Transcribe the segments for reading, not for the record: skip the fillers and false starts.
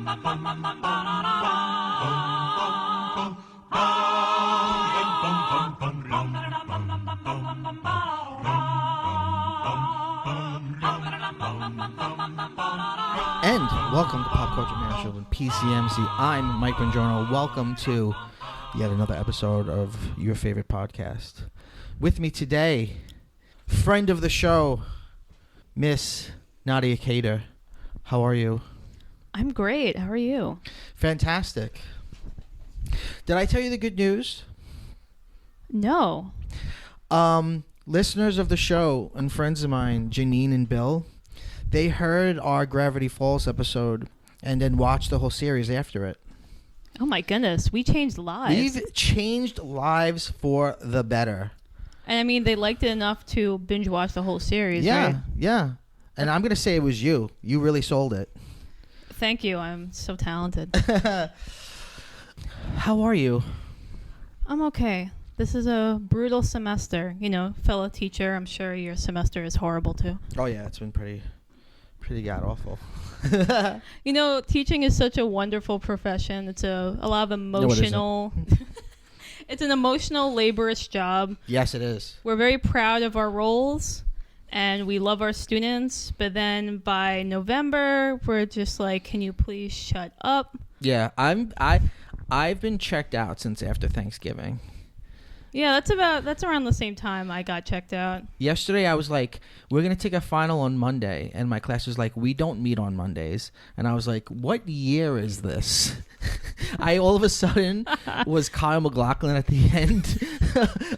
And welcome to Pop Culture Management with PCMC. I'm Mike Bongiorno. Welcome to yet another episode of your favorite podcast. With me today, friend of the show, Miss Nadia Cater. How are you? I'm great. How are you? Fantastic. Did I tell you the good news? No. Listeners of the show and friends of mine, Janine and Bill, they heard our Gravity Falls episode and then watched the whole series after it. Oh my goodness, we changed lives. We've changed lives for the better. And I mean, they liked it enough to binge watch the whole series, right? Yeah. And I'm going to say it was you. You really sold it. Thank you. I'm so talented. How are you? I'm okay. This is a brutal semester. You know, fellow teacher, I'm sure your semester is horrible too. Oh yeah, it's been pretty god-awful. You know, teaching is such a wonderful profession. It's a lot of emotional... No, it it's an emotional, laborious job. Yes, it is. We're very proud of our roles, and we love our students. But then by November, we're just like, can you please shut up? Yeah, I've been checked out since after Thanksgiving. Yeah, that's around the same time I got checked out. Yesterday, I was like, we're going to take a final on Monday. And my class was like, we don't meet on Mondays. And I was like, what year is this? I all of a sudden was Kyle MacLachlan at the end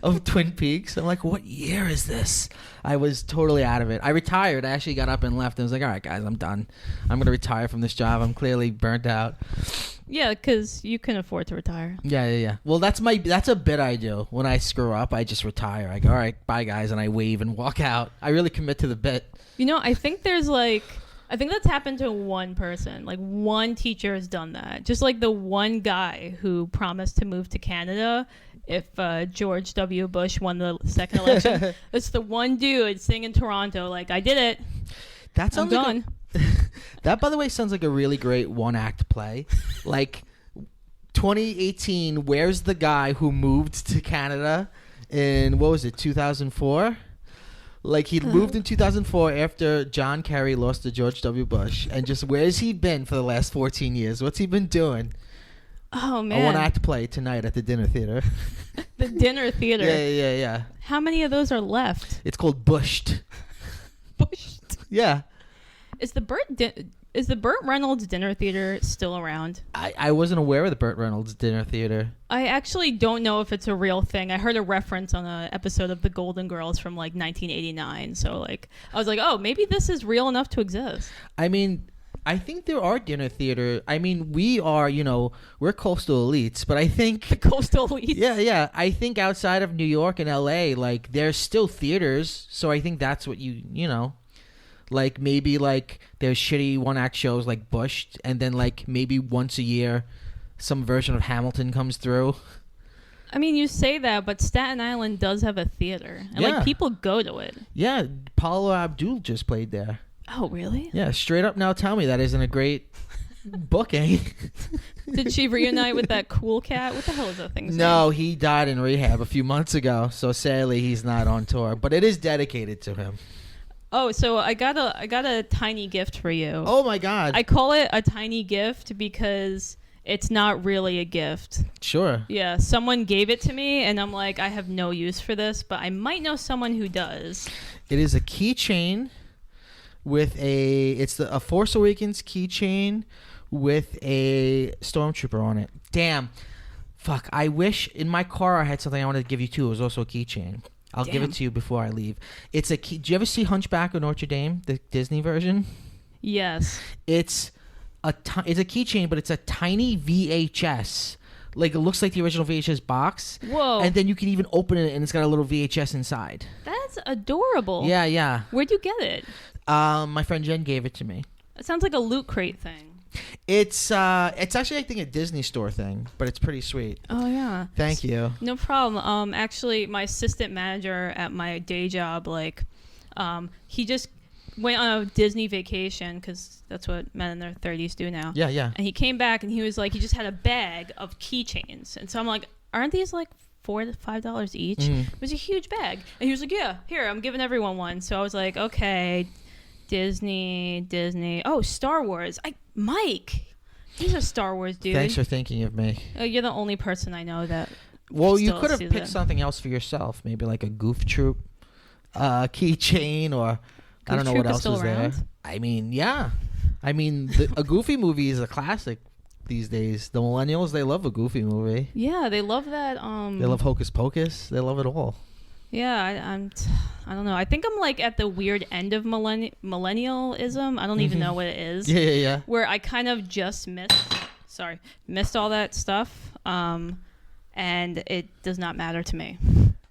of Twin Peaks. I'm like, what year is this? I was totally out of it. I retired. I actually got up and left. And I was like, all right, guys, I'm done. I'm going to retire from this job. I'm clearly burnt out. Yeah, because you can afford to retire. Yeah. Well, that's a bit I do. When I screw up, I just retire. I go, all right, bye, guys, and I wave and walk out. I really commit to the bit. You know, I think that's happened to one person. Like, one teacher has done that. Just like the one guy who promised to move to Canada if George W. Bush won the second election. It's the one dude sitting in Toronto like, I did it. That sounds I'm done. That, by the way, sounds like a really great one-act play. Like, 2018, where's the guy who moved to Canada in, 2004? Like, he moved in 2004 after John Kerry lost to George W. Bush. And just, where's he been for the last 14 years? What's he been doing? Oh, man. A one-act play tonight at the dinner theater. The dinner theater? Yeah. How many of those are left? It's called Bushed. Bushed? Yeah. Is the Burt Reynolds Dinner Theater still around? I wasn't aware of the Burt Reynolds Dinner Theater. I actually don't know if it's a real thing. I heard a reference on an episode of The Golden Girls from like 1989. So like, I was like, oh, maybe this is real enough to exist. I mean, I think there are dinner theater. I mean, we are, we're coastal elites, but I think... The coastal elites? Yeah. I think outside of New York and LA, like, there's still theaters. So I think that's what like, maybe, like, there's shitty one-act shows like Bushed, and then, like, maybe once a year some version of Hamilton comes through. I mean, you say that, but Staten Island does have a theater. And, like, people go to it. Yeah, Paula Abdul just played there. Oh, really? Yeah, straight up now tell me that isn't a great booking. Did she reunite with that cool cat? What the hell is that thing's name? No, he died in rehab a few months ago, so sadly he's not on tour. But it is dedicated to him. Oh, so I got a tiny gift for you. Oh my God. I call it a tiny gift because it's not really a gift. Sure. Yeah, someone gave it to me and I'm like, I have no use for this, but I might know someone who does. It is a keychain with it's a Force Awakens keychain with a Stormtrooper on it. Damn. Fuck, I wish in my car I had something I wanted to give you too. It was also a keychain. I'll give it to you before I leave. It's a key. Do you ever see Hunchback of Notre Dame, the Disney version? Yes. It's a keychain, but it's a tiny VHS. Like, it looks like the original VHS box. Whoa. And then you can even open it, and it's got a little VHS inside. That's adorable. Yeah. Where'd you get it? My friend Jen gave it to me. It sounds like a Loot Crate thing. It's actually, I think, a Disney store thing, but it's pretty sweet. Oh, yeah. Thank you. No problem. Actually, my assistant manager at my day job, he just went on a Disney vacation because that's what men in their 30s do now. Yeah, yeah. And he came back and he was like, he just had a bag of keychains. And so I'm like, aren't these like $4 to $5 each? It was a huge bag. And he was like, yeah, here, I'm giving everyone one. So I was like, okay, Disney. Oh, Star Wars. Mike, he's a Star Wars dude. Thanks for thinking of me. You're the only person I know that. Well, you could have picked something else for yourself. Maybe like a Goof Troop keychain, or I don't know what else is there. I mean, yeah. I mean, a Goofy movie is a classic these days. The millennials, they love a Goofy movie. Yeah, they love that. They love Hocus Pocus. They love it all. Yeah, I don't know. I think I'm like at the weird end of millennialism. I don't even know what it is. Yeah. Where I kind of just missed all that stuff. And it does not matter to me.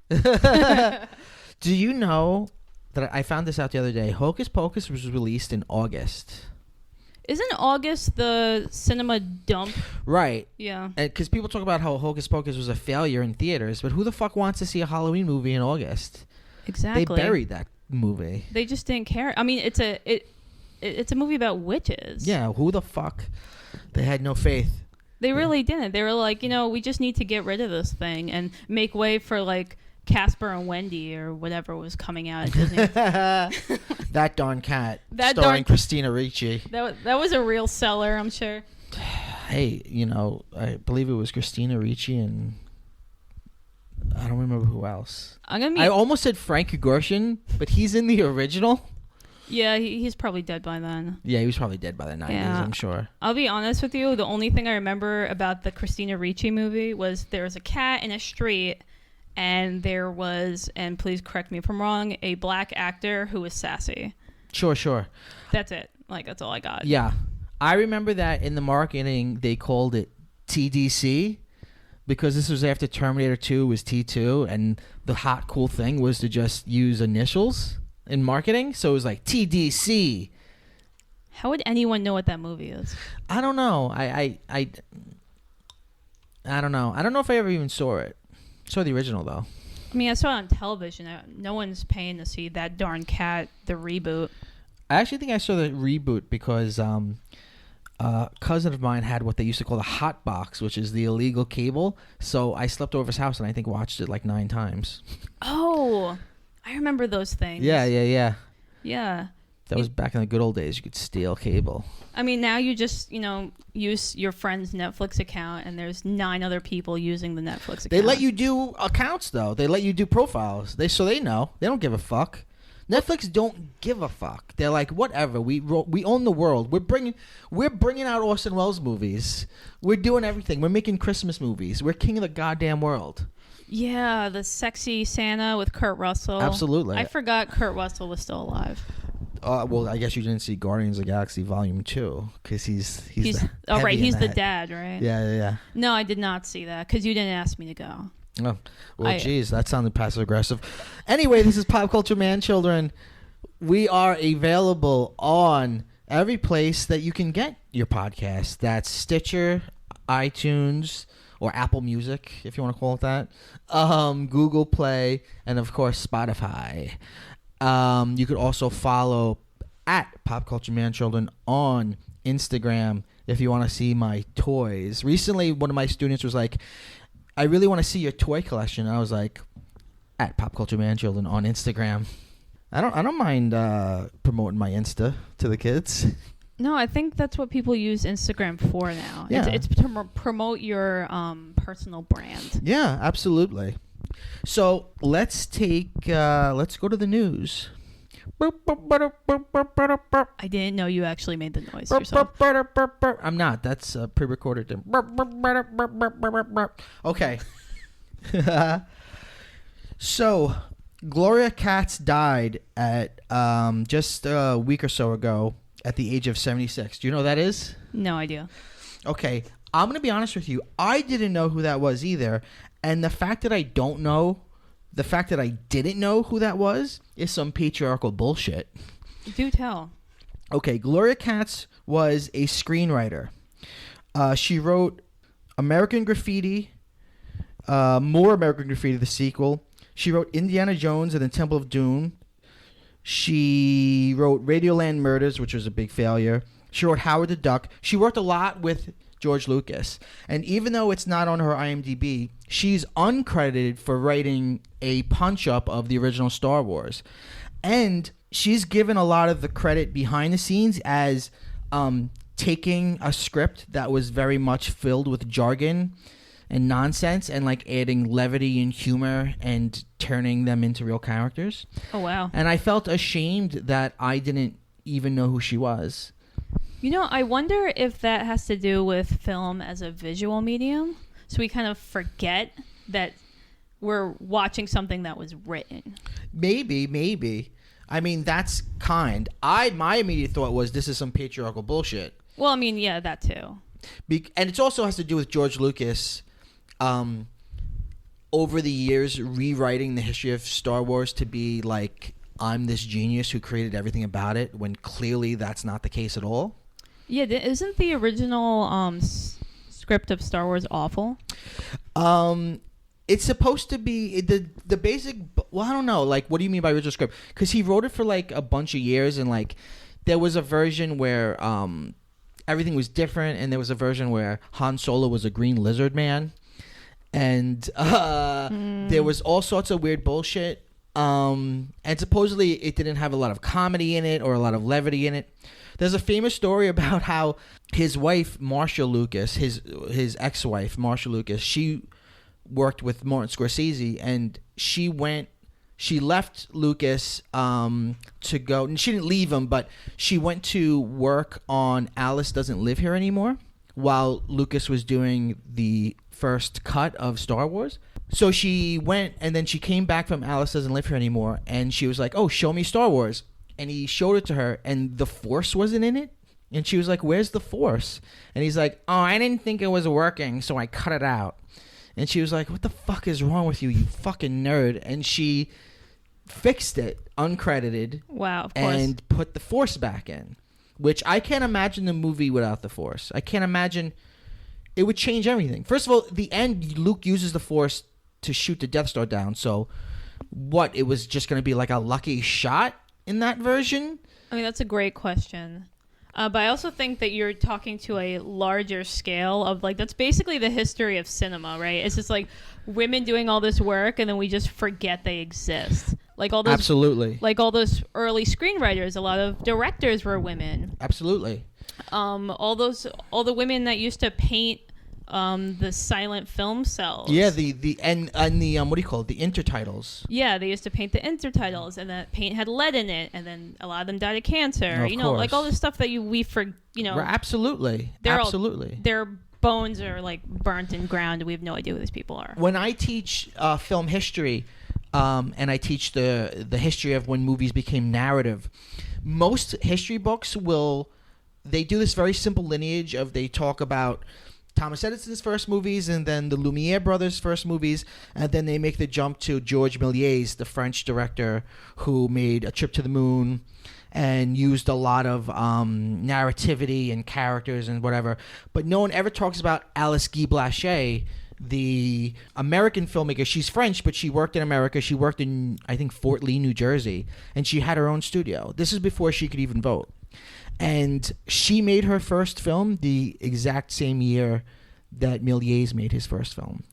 Do you know that I found this out the other day? Hocus Pocus was released in August. Isn't August the cinema dump? Right. Yeah. Because people talk about how Hocus Pocus was a failure in theaters, but who the fuck wants to see a Halloween movie in August? Exactly. They buried that movie. They just didn't care. I mean, it's a movie about witches. Yeah. Who the fuck? They had no faith. They really didn't. They were like, we just need to get rid of this thing and make way for like Casper and Wendy or whatever was coming out at Disney. That Darn Cat, starring Christina Ricci. That was a real seller, I'm sure. Hey, I believe it was Christina Ricci and I don't remember who else. I almost said Frank Gorshin, but he's in the original. Yeah, he's probably dead by then. Yeah, he was probably dead by the 90s, yeah. I'm sure. I'll be honest with you. The only thing I remember about the Christina Ricci movie was there was a cat in a street, and there was, and please correct me if I'm wrong, a black actor who was sassy. Sure. That's it. Like, that's all I got. Yeah. I remember that in the marketing, they called it TDC, because this was after Terminator 2 was T2, and the hot, cool thing was to just use initials in marketing, so it was like TDC. How would anyone know what that movie is? I don't know. I don't know. I don't know if I ever even saw it. Saw the original though. I mean, I saw it on television. No one's paying to see That Darn Cat, the reboot. I actually think I saw the reboot because a cousin of mine had what they used to call the hot box, which is the illegal cable. So I slept over his house and I think watched it like 9 times. Oh. I remember those things. Yeah. Yeah. That was back in the good old days. You could steal cable. I mean, now you just, use your friend's Netflix account, and there's 9 other people using the Netflix account. They let you do accounts, though. They let you do profiles. So they know. They don't give a fuck. Netflix don't give a fuck. They're like, whatever. We own the world. We're bringing out Orson Welles movies. We're doing everything. We're making Christmas movies. We're king of the goddamn world. Yeah, the sexy Santa with Kurt Russell. Absolutely. I forgot Kurt Russell was still alive. Well, I guess you didn't see Guardians of the Galaxy Volume 2 because he's He's the dad, right? Yeah. No, I did not see that because you didn't ask me to go. Oh, well, geez, that sounded passive aggressive. Anyway, this is Pop Culture Man Children. We are available on every place that you can get your podcast. That's Stitcher, iTunes, or Apple Music, if you want to call it that, Google Play, and of course Spotify. You could also follow at Pop Culture Man Children on Instagram if you want to see my toys. Recently, one of my students was like, I really want to see your toy collection. And I was like, at Pop Culture Man Children on Instagram. I don't mind promoting my Insta to the kids. No, I think that's what people use Instagram for now. Yeah. It's to promote your personal brand. Yeah, absolutely. So let's go to the news. I didn't know you actually made the noise yourself. I'm not. That's pre-recorded. Okay. So Gloria Katz died at just a week or so ago at the age of 76. Do you know who that is? No idea. Okay. I'm going to be honest with you. I didn't know who that was either. And the fact that I didn't know who that was is some patriarchal bullshit. Do tell. Okay, Gloria Katz was a screenwriter. She wrote American Graffiti, more American Graffiti, the sequel. She wrote Indiana Jones and the Temple of Doom. She wrote Radioland Murders, which was a big failure. She wrote Howard the Duck. She worked a lot with George Lucas. And even though it's not on her IMDb, she's uncredited for writing a punch-up of the original Star Wars. And she's given a lot of the credit behind the scenes as taking a script that was very much filled with jargon and nonsense and like adding levity and humor and turning them into real characters. Oh, wow. And I felt ashamed that I didn't even know who she was. You know, I wonder if that has to do with film as a visual medium. So we kind of forget that we're watching something that was written. Maybe. I mean, that's kind. My immediate thought was this is some patriarchal bullshit. Well, I mean, yeah, that too. And it also has to do with George Lucas over the years rewriting the history of Star Wars to be like, I'm this genius who created everything about it, when clearly that's not the case at all. Yeah, isn't the original script of Star Wars awful? It's supposed to be the basic. Well, I don't know. Like, what do you mean by original script? Because he wrote it for like a bunch of years, and like there was a version where everything was different, and there was a version where Han Solo was a green lizard man, and there was all sorts of weird bullshit. And supposedly it didn't have a lot of comedy in it or a lot of levity in it. There's a famous story about how his wife, Marcia Lucas, his ex-wife, Marcia Lucas, she worked with Martin Scorsese, and she left Lucas to go, and she didn't leave him, but she went to work on Alice Doesn't Live Here Anymore while Lucas was doing the first cut of Star Wars. So she went, and then she came back from Alice Doesn't Live Here Anymore, and she was like, oh, show me Star Wars. And he showed it to her, and the Force wasn't in it. And she was like, where's the Force? And he's like, oh, I didn't think it was working, so I cut it out. And she was like, what the fuck is wrong with you, you fucking nerd? And she fixed it, uncredited. Wow, of course. And put the Force back in, which I can't imagine the movie without the Force. I can't imagine. It would change everything. First of all, the end, Luke uses the Force to shoot the Death Star down. So what, it was just going to be like a lucky shot in that version? I mean, that's a great question. But I also think that you're talking to a larger scale of like, that's basically the history of cinema, right? It's just like women doing all this work, and then we just forget they exist. Like all those, absolutely. Like all those early screenwriters, a lot of directors were women. Absolutely. All the women that used to paint the silent film cells. Yeah, the what do you call it? The intertitles. Yeah, they used to paint the intertitles, and that paint had lead in it, and then a lot of them died of cancer. Of course. Like all this stuff that Absolutely. Their bones are like burnt and ground, and we have no idea who these people are. When I teach film history, and I teach the history of when movies became narrative, most history books they do this very simple lineage of, they talk about Thomas Edison's first movies, and then the Lumiere brothers' first movies, and then they make the jump to Georges Méliès, the French director who made A Trip to the Moon and used a lot of narrativity and characters and whatever. But no one ever talks about Alice Guy Blaché, the American filmmaker. She's French, but she worked in America. She worked in, I think, Fort Lee, New Jersey, and she had her own studio. This is before she could even vote. And she made her first film the exact same year that Méliès made his first film.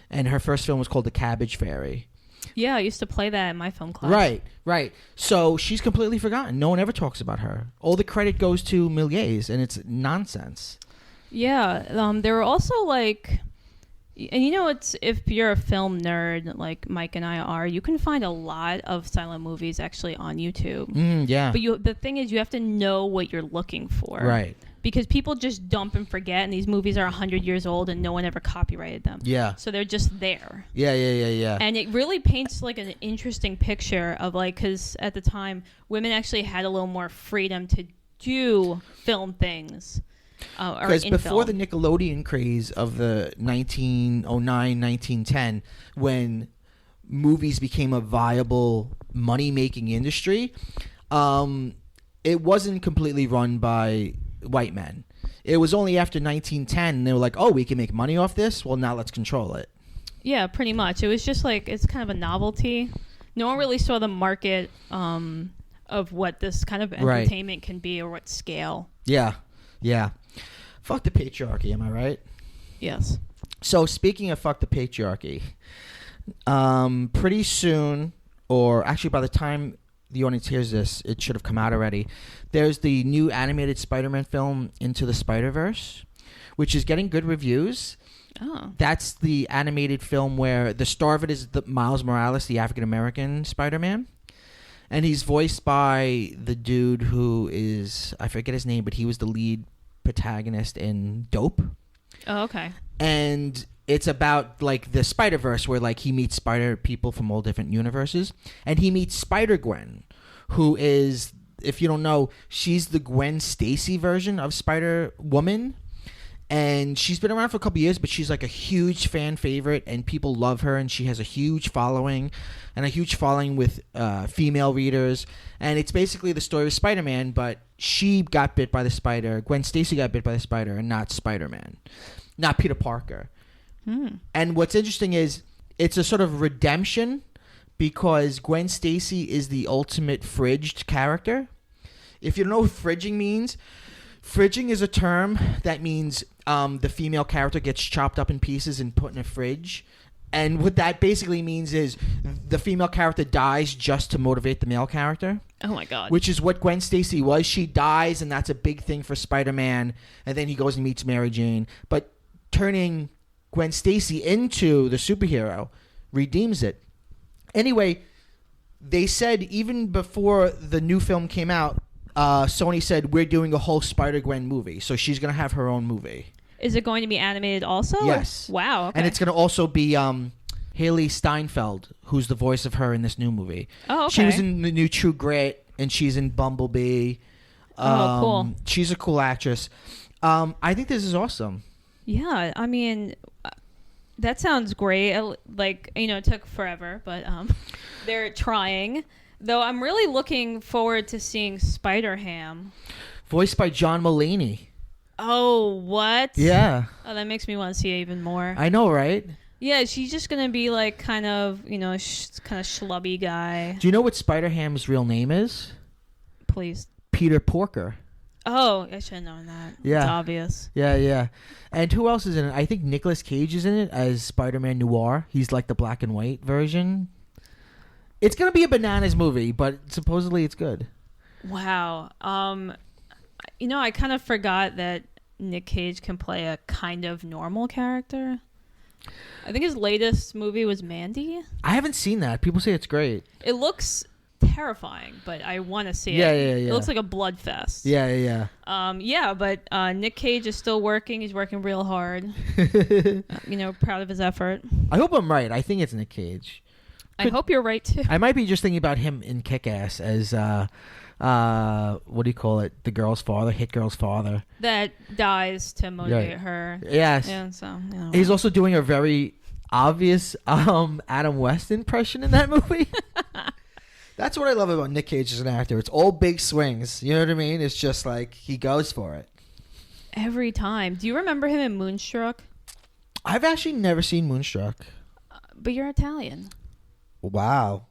And her first film was called The Cabbage Fairy. Yeah, I used to play that in my film class. Right. So she's completely forgotten. No one ever talks about her. All the credit goes to Méliès, and it's nonsense. Yeah, there were also like... And it's, if you're a film nerd like Mike and I are, you can find a lot of silent movies actually on YouTube. Yeah. But the thing is, you have to know what you're looking for. Right. Because people just dump and forget, and these movies are 100 years old, and no one ever copyrighted them. Yeah. So they're just there. Yeah. And it really paints like an interesting picture of like, because at the time, women actually had a little more freedom to do film things. Because before the Nickelodeon craze of the 1909, 1910, when movies became a viable money-making industry, it wasn't completely run by white men. It was only after 1910 they were like, oh, we can make money off this? Well, now let's control it. Yeah, pretty much. It was just like, it's kind of a novelty. No one really saw the market of what this kind of Right. entertainment can be, or what scale. Yeah. Fuck the patriarchy, am I right? Yes. So speaking of fuck the patriarchy, pretty soon, or actually by the time the audience hears this, it should have come out already. There's the new animated Spider-Man film, Into the Spider-Verse, which is getting good reviews. Oh. That's the animated film where the star of it is the Miles Morales, the African-American Spider-Man. And he's voiced by the dude who is, I forget his name, but he was the lead protagonist in Dope. Oh, okay. And it's about like the Spider-Verse, where like he meets spider people from all different universes. And he meets Spider-Gwen, who is, if you don't know, she's the Gwen Stacy version of Spider-Woman. And she's been around for a couple years, but she's like a huge fan favorite, and people love her, and she has a huge following, and a huge following with female readers. And it's basically the story of Spider-Man, but she got bit by the spider. Gwen Stacy got bit by the spider, and not Spider-Man, not Peter Parker. And what's interesting is it's a sort of redemption, because Gwen Stacy is the ultimate fridged character. If you don't know what fridging means, fridging is a term that means the female character gets chopped up in pieces and put in a fridge. And what that basically means is the female character dies just to motivate the male character. Oh my God. Which is what Gwen Stacy was. She dies, and that's a big thing for Spider-Man. And then he goes and meets Mary Jane. But turning Gwen Stacy into the superhero redeems it. Anyway, they said even before the new film came out, Sony said, we're doing a whole Spider-Gwen movie. So she's going to have her own movie. Is it going to be animated also? Yes. Wow. Okay. And it's going to also be Haley Steinfeld, who's the voice of her in this new movie. Oh, okay. She was in the new True Grit, and she's in Bumblebee. Cool. She's a cool actress. I think this is awesome. Yeah. I mean, that sounds great. Like, it took forever, but they're trying. Though I'm really looking forward to seeing Spider-Ham. Voiced by John Mulaney. Oh, what? Yeah. Oh, that makes me want to see it even more. I know, right? Yeah, she's just going to be like kind of, kind of schlubby guy. Do you know what Spider-Ham's real name is? Please. Peter Porker. Oh, I should have known that. Yeah. It's obvious. Yeah. And who else is in it? I think Nicolas Cage is in it as Spider-Man Noir. He's like the black and white version. It's going to be a bananas movie, but supposedly it's good. Wow. I kind of forgot that Nick Cage can play a kind of normal character. I think his latest movie was Mandy. I haven't seen that. People say it's great. It looks terrifying, but I want to see it. Yeah. It looks like a blood fest. Yeah. But Nick Cage is still working. He's working real hard. Proud of his effort. I hope I'm right. I think it's Nick Cage. I hope you're right too. I might be just thinking about him in Kick-Ass as what do you call it? The girl's father, Hit Girl's father. That dies to motivate her. Yes. Yeah, so, He's also doing a very obvious Adam West impression in that movie. That's what I love about Nick Cage as an actor. It's all big swings. You know what I mean? It's just like he goes for it. Every time. Do you remember him in Moonstruck? I've actually never seen Moonstruck. But you're Italian. Wow,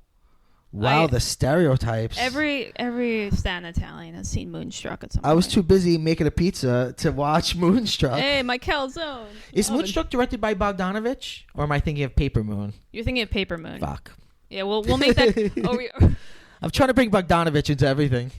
the stereotypes. Every stan Italian has seen Moonstruck at some point. I was too busy making a pizza to watch Moonstruck. Hey, my calzone. Is Moonstruck directed by Bogdanovich, or am I thinking of Paper Moon? You're thinking of Paper Moon. Fuck. Yeah, we'll make that. I'm trying to bring Bogdanovich into everything.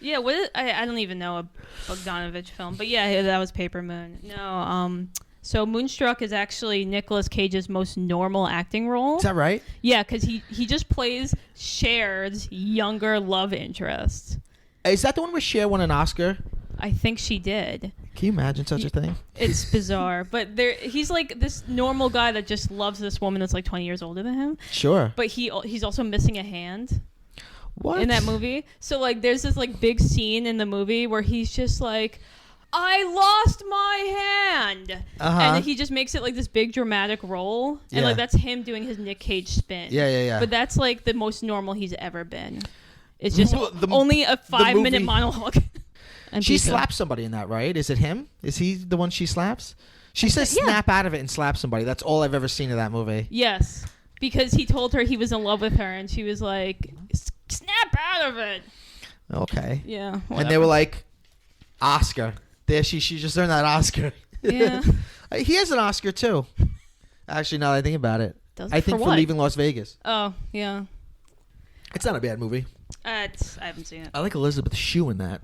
Yeah, I don't even know a Bogdanovich film, but yeah, that was Paper Moon. No, so Moonstruck is actually Nicolas Cage's most normal acting role. Is that right? Yeah, because he just plays Cher's younger love interest. Is that the one where Cher won an Oscar? I think she did. Can you imagine such a thing? It's bizarre, but he's like this normal guy that just loves this woman that's like 20 years older than him. Sure. But he's also missing a hand. What? In that movie. So like there's this like big scene in the movie where he's just like, I lost my hand. Uh-huh. And then he just makes it like this big dramatic role. And like that's him doing his Nick Cage spin. Yeah. But that's like the most normal he's ever been. It's just only a 5-minute monologue. She slaps somebody in that, right? Is it him? Is he the one she slaps? She says snap out of it and slap somebody. That's all I've ever seen of that movie. Yes. Because he told her he was in love with her and she was like, snap out of it. Okay. Yeah. And they were like, Oscar. There, she just earned that Oscar. Yeah. He has an Oscar too. Actually, now that I think about it, I think for what? Leaving Las Vegas. Oh yeah. It's not a bad movie. I haven't seen it. I like Elizabeth Shue in that.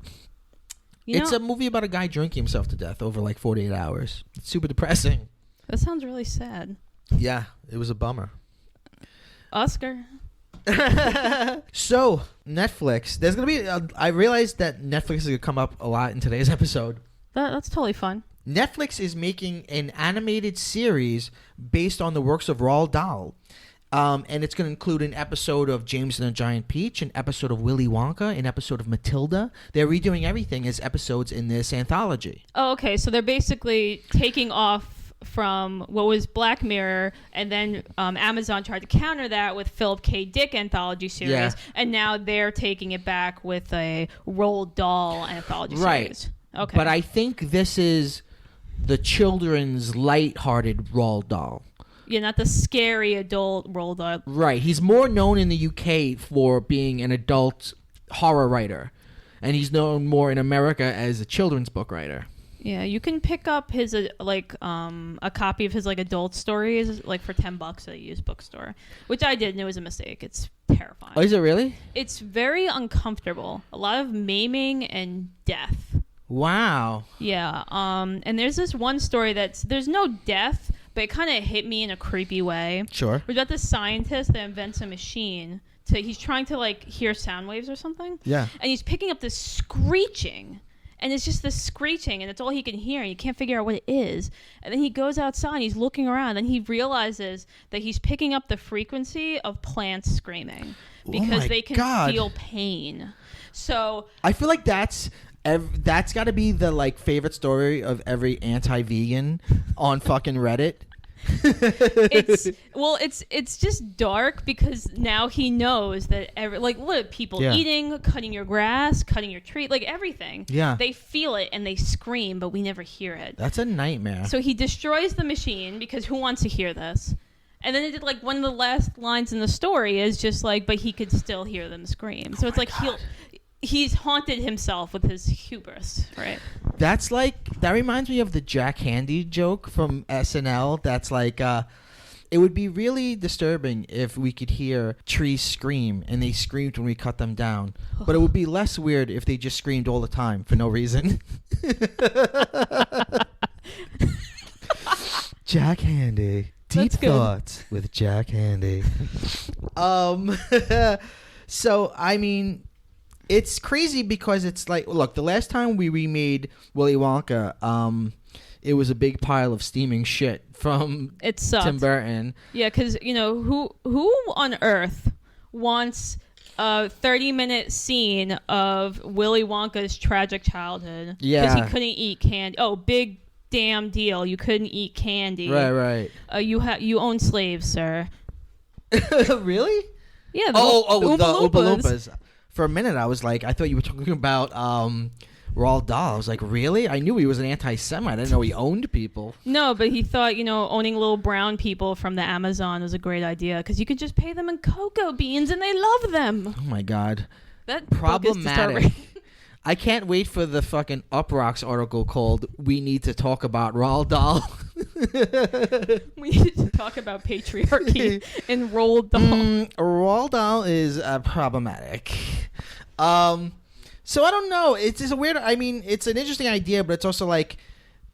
It's a movie about a guy drinking himself to death over like 48 hours. It's super depressing. That sounds really sad. Yeah, it was a bummer. Oscar. So, Netflix. There's going to be... I realized that Netflix is going to come up a lot in today's episode. That's totally fun. Netflix is making an animated series based on the works of Roald Dahl. And it's going to include an episode of James and the Giant Peach, an episode of Willy Wonka, an episode of Matilda. They're redoing everything as episodes in this anthology. Oh, okay. So they're basically taking off from what was Black Mirror, and then Amazon tried to counter that with Philip K. Dick anthology series, and now they're taking it back with a Roald Dahl anthology series. Okay. But I think this is the children's light-hearted Roald Dahl. Yeah, not the scary adult Roald Dahl. Right. He's more known in the UK for being an adult horror writer, and he's known more in America as a children's book writer. Yeah, you can pick up his a copy of his adult stories for $10 at a used bookstore, which I did, and it was a mistake. It's terrifying. Oh, is it really? It's very uncomfortable. A lot of maiming and death. Wow. Yeah. And there's this one story there's no death, but it kind of hit me in a creepy way. Sure. It's about this scientist that invents a machine. He's trying to hear sound waves or something. Yeah. And he's picking up this screeching. And it's just this screeching, and it's all he can hear, and you can't figure out what it is. And then he goes outside, and he's looking around, and he realizes that he's picking up the frequency of plants screaming because they can feel pain. So I feel like that's got to be the favorite story of every anti-vegan on fucking Reddit. it's just dark because now he knows that what people eating, cutting your grass, cutting your tree, everything. Yeah, they feel it and they scream, but we never hear it. That's a nightmare. So he destroys the machine because who wants to hear this? And then it did one of the last lines in the story is just but he could still hear them scream. So it's he's haunted himself with his hubris, right? That's that reminds me of the Jack Handy joke from SNL. That's it would be really disturbing if we could hear trees scream and they screamed when we cut them down. But it would be less weird if they just screamed all the time for no reason. Jack Handy. Deep thoughts with Jack Handy. So, I mean... It's crazy because it's look, the last time we remade Willy Wonka, it was a big pile of steaming shit from Tim Burton. Yeah, because, who on earth wants a 30-minute scene of Willy Wonka's tragic childhood? Yeah. Because he couldn't eat candy. Oh, big damn deal. You couldn't eat candy. Right. You own slaves, sir. Really? Yeah. The Oompa Loompas. For a minute, I was I thought you were talking about Roald Dahl. I was like, really? I knew he was an anti-Semite. I didn't know he owned people. No, but he thought, owning little brown people from the Amazon was a great idea because you could just pay them in cocoa beans and they love them. Oh, my God. That problematic. I can't wait for the fucking Uprocks article called "We Need to Talk About Roald Dahl." We need to talk about patriarchy and Roald Dahl. Roald Dahl is problematic. So I don't know. It's just a weird. I mean, it's an interesting idea, but it's also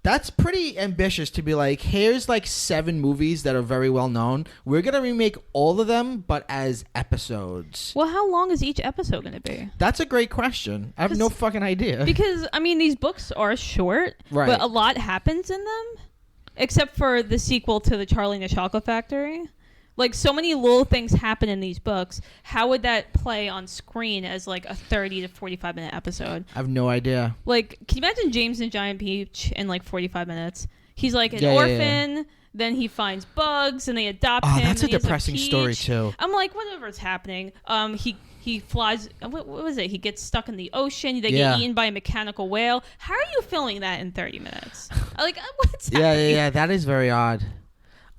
that's pretty ambitious to be here's 7 movies that are very well known. We're gonna remake all of them, but as episodes. Well, how long is each episode gonna be? That's a great question. I have no fucking idea. Because these books are short, right? But a lot happens in them, except for the sequel to the Charlie and the Chocolate Factory. So many little things happen in these books. How would that play on screen as a 30 to 45 minute episode? I have no idea. Can you imagine James and Giant Peach in 45 minutes? He's an orphan. Yeah. Then he finds bugs and they adopt him. That's a depressing story too. I'm whatever's happening. He flies. What was it? He gets stuck in the ocean. They get eaten by a mechanical whale. How are you filming that in 30 minutes? What's happening? Yeah. That is very odd.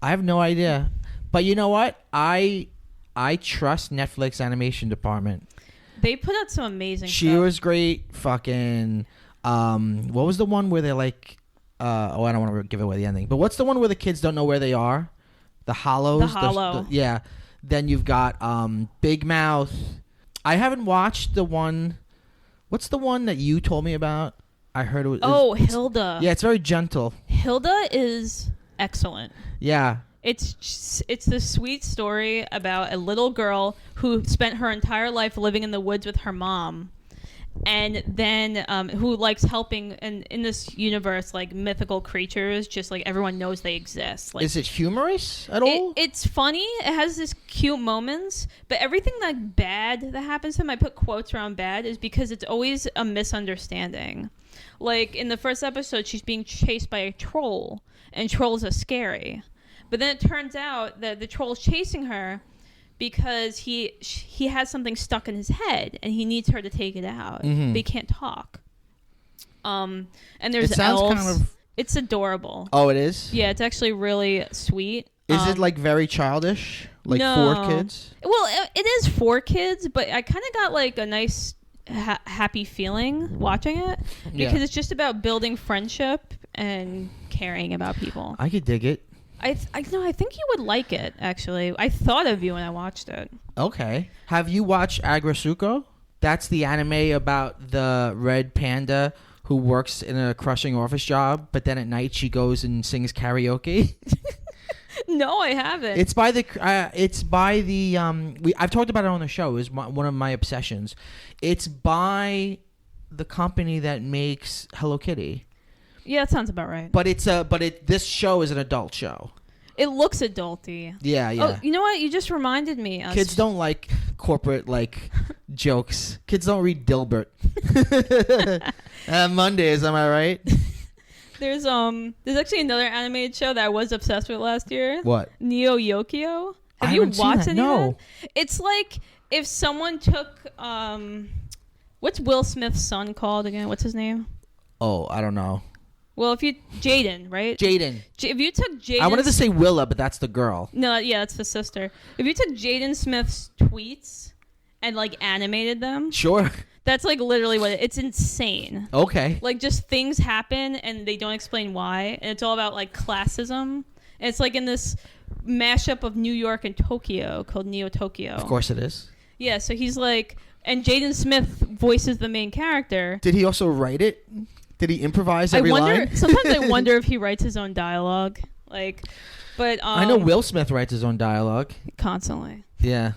I have no idea. But you know what? I trust Netflix animation department. They put out some amazing She stuff. was great. Fucking what was the one where they're like I don't want to give away the ending, but what's the one where the kids don't know where they are? The Hollows. The Hollow. Yeah. Then you've got Big Mouth. I haven't watched the one. What's the one that you told me about? I heard it was. Hilda. Yeah, it's very gentle. Hilda is excellent. Yeah. It's the sweet story about a little girl who spent her entire life living in the woods with her mom, and then who likes helping in this universe, like mythical creatures, just like everyone knows they exist. Like, is it humorous at all? It's funny. It has this cute moments, but everything that bad that happens to him, I put quotes around bad, is because it's always a misunderstanding. Like in the first episode, she's being chased by a troll, and trolls are scary. But then it turns out that the troll's chasing her because he has something stuck in his head and he needs her to take it out. Mm-hmm. But he can't talk. And there's it sounds elves. kind of. It's adorable. Oh, it is. Yeah, it's actually really sweet. Is it like very childish, like no. for kids? Well, it is for kids, but I kind of got like a nice happy feeling watching it because it's just about building friendship and caring about people. I could dig it. I think you would like it, actually. I thought of you when I watched it. Okay. Have you watched Agrasuko? That's the anime about the red panda who works in a crushing office job, but then at night she goes and sings karaoke. No, I haven't. It's by the I've talked about it on the show. It's one of my obsessions. It's by the company that makes Hello Kitty. Yeah, that sounds about right. But this show is an adult show. It looks adulty. Yeah. Oh, you know what? You just reminded me. Kids don't like corporate jokes. Kids don't read Dilbert. Mondays, am I right? There's actually another animated show that I was obsessed with last year. What? Neo Yokio. I Have you haven't watched seen any that. of No. that? It's like if someone took what's Will Smith's son called again? What's his name? Oh, I don't know. Well, Jaden, right? Jaden. If you took Jaden, I wanted to say Willa, but that's the girl. No, yeah, that's the sister. If you took Jaden Smith's tweets and like animated them, Sure. that's like literally what it's insane. Okay. Like just things happen and they don't explain why, and it's all about like classism. And it's like in this mashup of New York and Tokyo called Neo Tokyo. Of course it is. Yeah, so he's like, and Jaden Smith voices the main character. Did he also write it? Did he improvise every line? Sometimes I wonder if he writes his own dialogue. But I know Will Smith writes his own dialogue. Constantly. Yeah.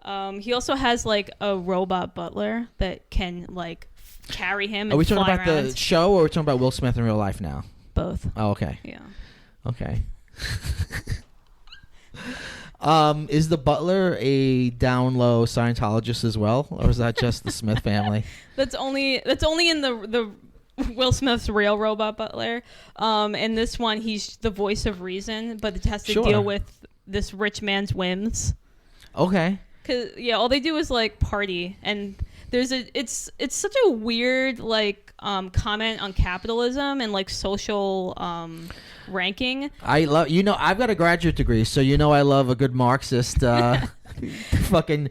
He also has like a robot butler that can like carry him. Are we and talking fly about around. the show, or are we talking about Will Smith in real life now? Both? Oh, okay. Yeah. Okay. Is the butler a down low Scientologist as well, or is that just the Smith family? That's only in the Will Smith's real robot butler. In this one, he's the voice of reason, but it has to deal with this rich man's whims. Okay. Cause all they do is like party, and it's such a weird like comment on capitalism and like social ranking. I love I've got a graduate degree, so I love a good Marxist fucking.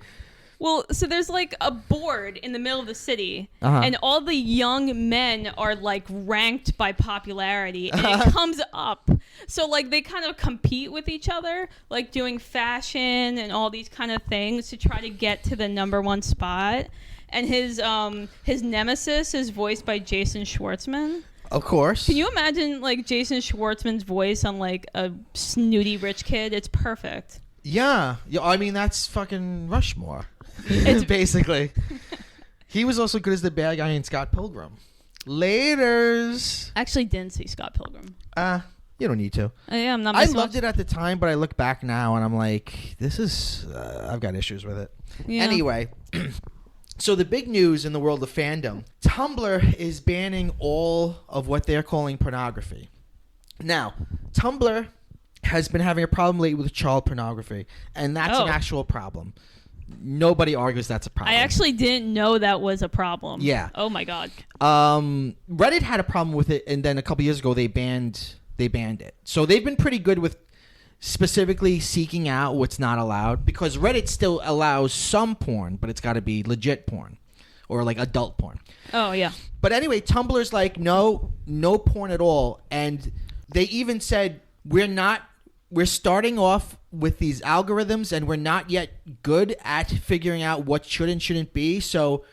Well, so there's like a board in the middle of the city, Uh-huh. and all the young men are like ranked by popularity, and it comes up. So like they kind of compete with each other, like doing fashion and all these kind of things to try to get to the number one spot. And his nemesis is voiced by Jason Schwartzman. Of course. Can you imagine like Jason Schwartzman's voice on like a snooty rich kid? It's perfect. Yeah. I mean, that's fucking Rushmore. It's basically. He was also good as the bad guy in Scott Pilgrim. Laters. I actually didn't see Scott Pilgrim. You don't need to. Yeah, I'm not. I loved it at the time, but I look back now and I'm like, this is. I've got issues with it. Yeah. Anyway. So the big news in the world of fandom, Tumblr is banning all of what they're calling pornography. Now, Tumblr has been having a problem lately with child pornography, and that's an actual problem. Nobody argues that's a problem. I actually didn't know that was a problem. Yeah. Oh my god. Reddit had a problem with it, and then a couple years ago they banned it. So they've been pretty good with specifically seeking out what's not allowed, because Reddit still allows some porn, but it's got to be legit porn or like adult porn. Oh yeah. But anyway, Tumblr's like, no porn at all. And they even said, we're starting off with these algorithms and we're not yet good at figuring out what should and shouldn't be. So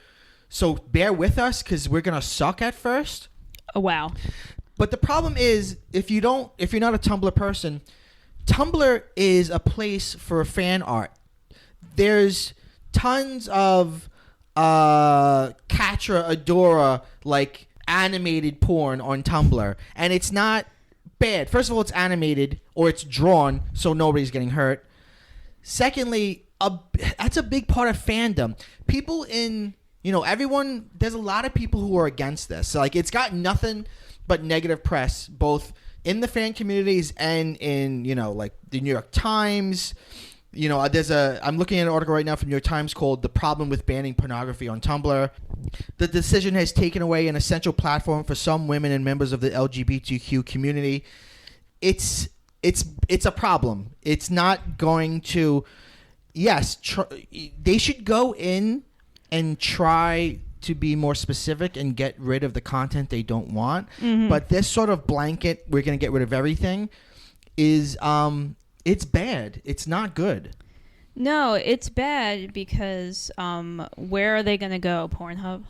bear with us because we're going to suck at first. Oh, wow. But the problem is, if you're not a Tumblr person, Tumblr is a place for fan art. There's tons of Catra Adora like animated porn on Tumblr, and it's not bad. First of all, it's animated or it's drawn, so nobody's getting hurt. Secondly, that's a big part of fandom. People in, everyone, there's a lot of people who are against this. So, like, it's got nothing but negative press, both in the fan communities and in, like the New York Times. I'm looking at an article right now from New York Times called "The Problem with Banning Pornography on Tumblr." The decision has taken away an essential platform for some women and members of the LGBTQ community. It's a problem. It's not going to. Yes, they should go in and try to be more specific and get rid of the content they don't want. Mm-hmm. But this sort of blanket, we're going to get rid of everything, is it's bad. It's not good. No, it's bad because where are they going to go? Pornhub?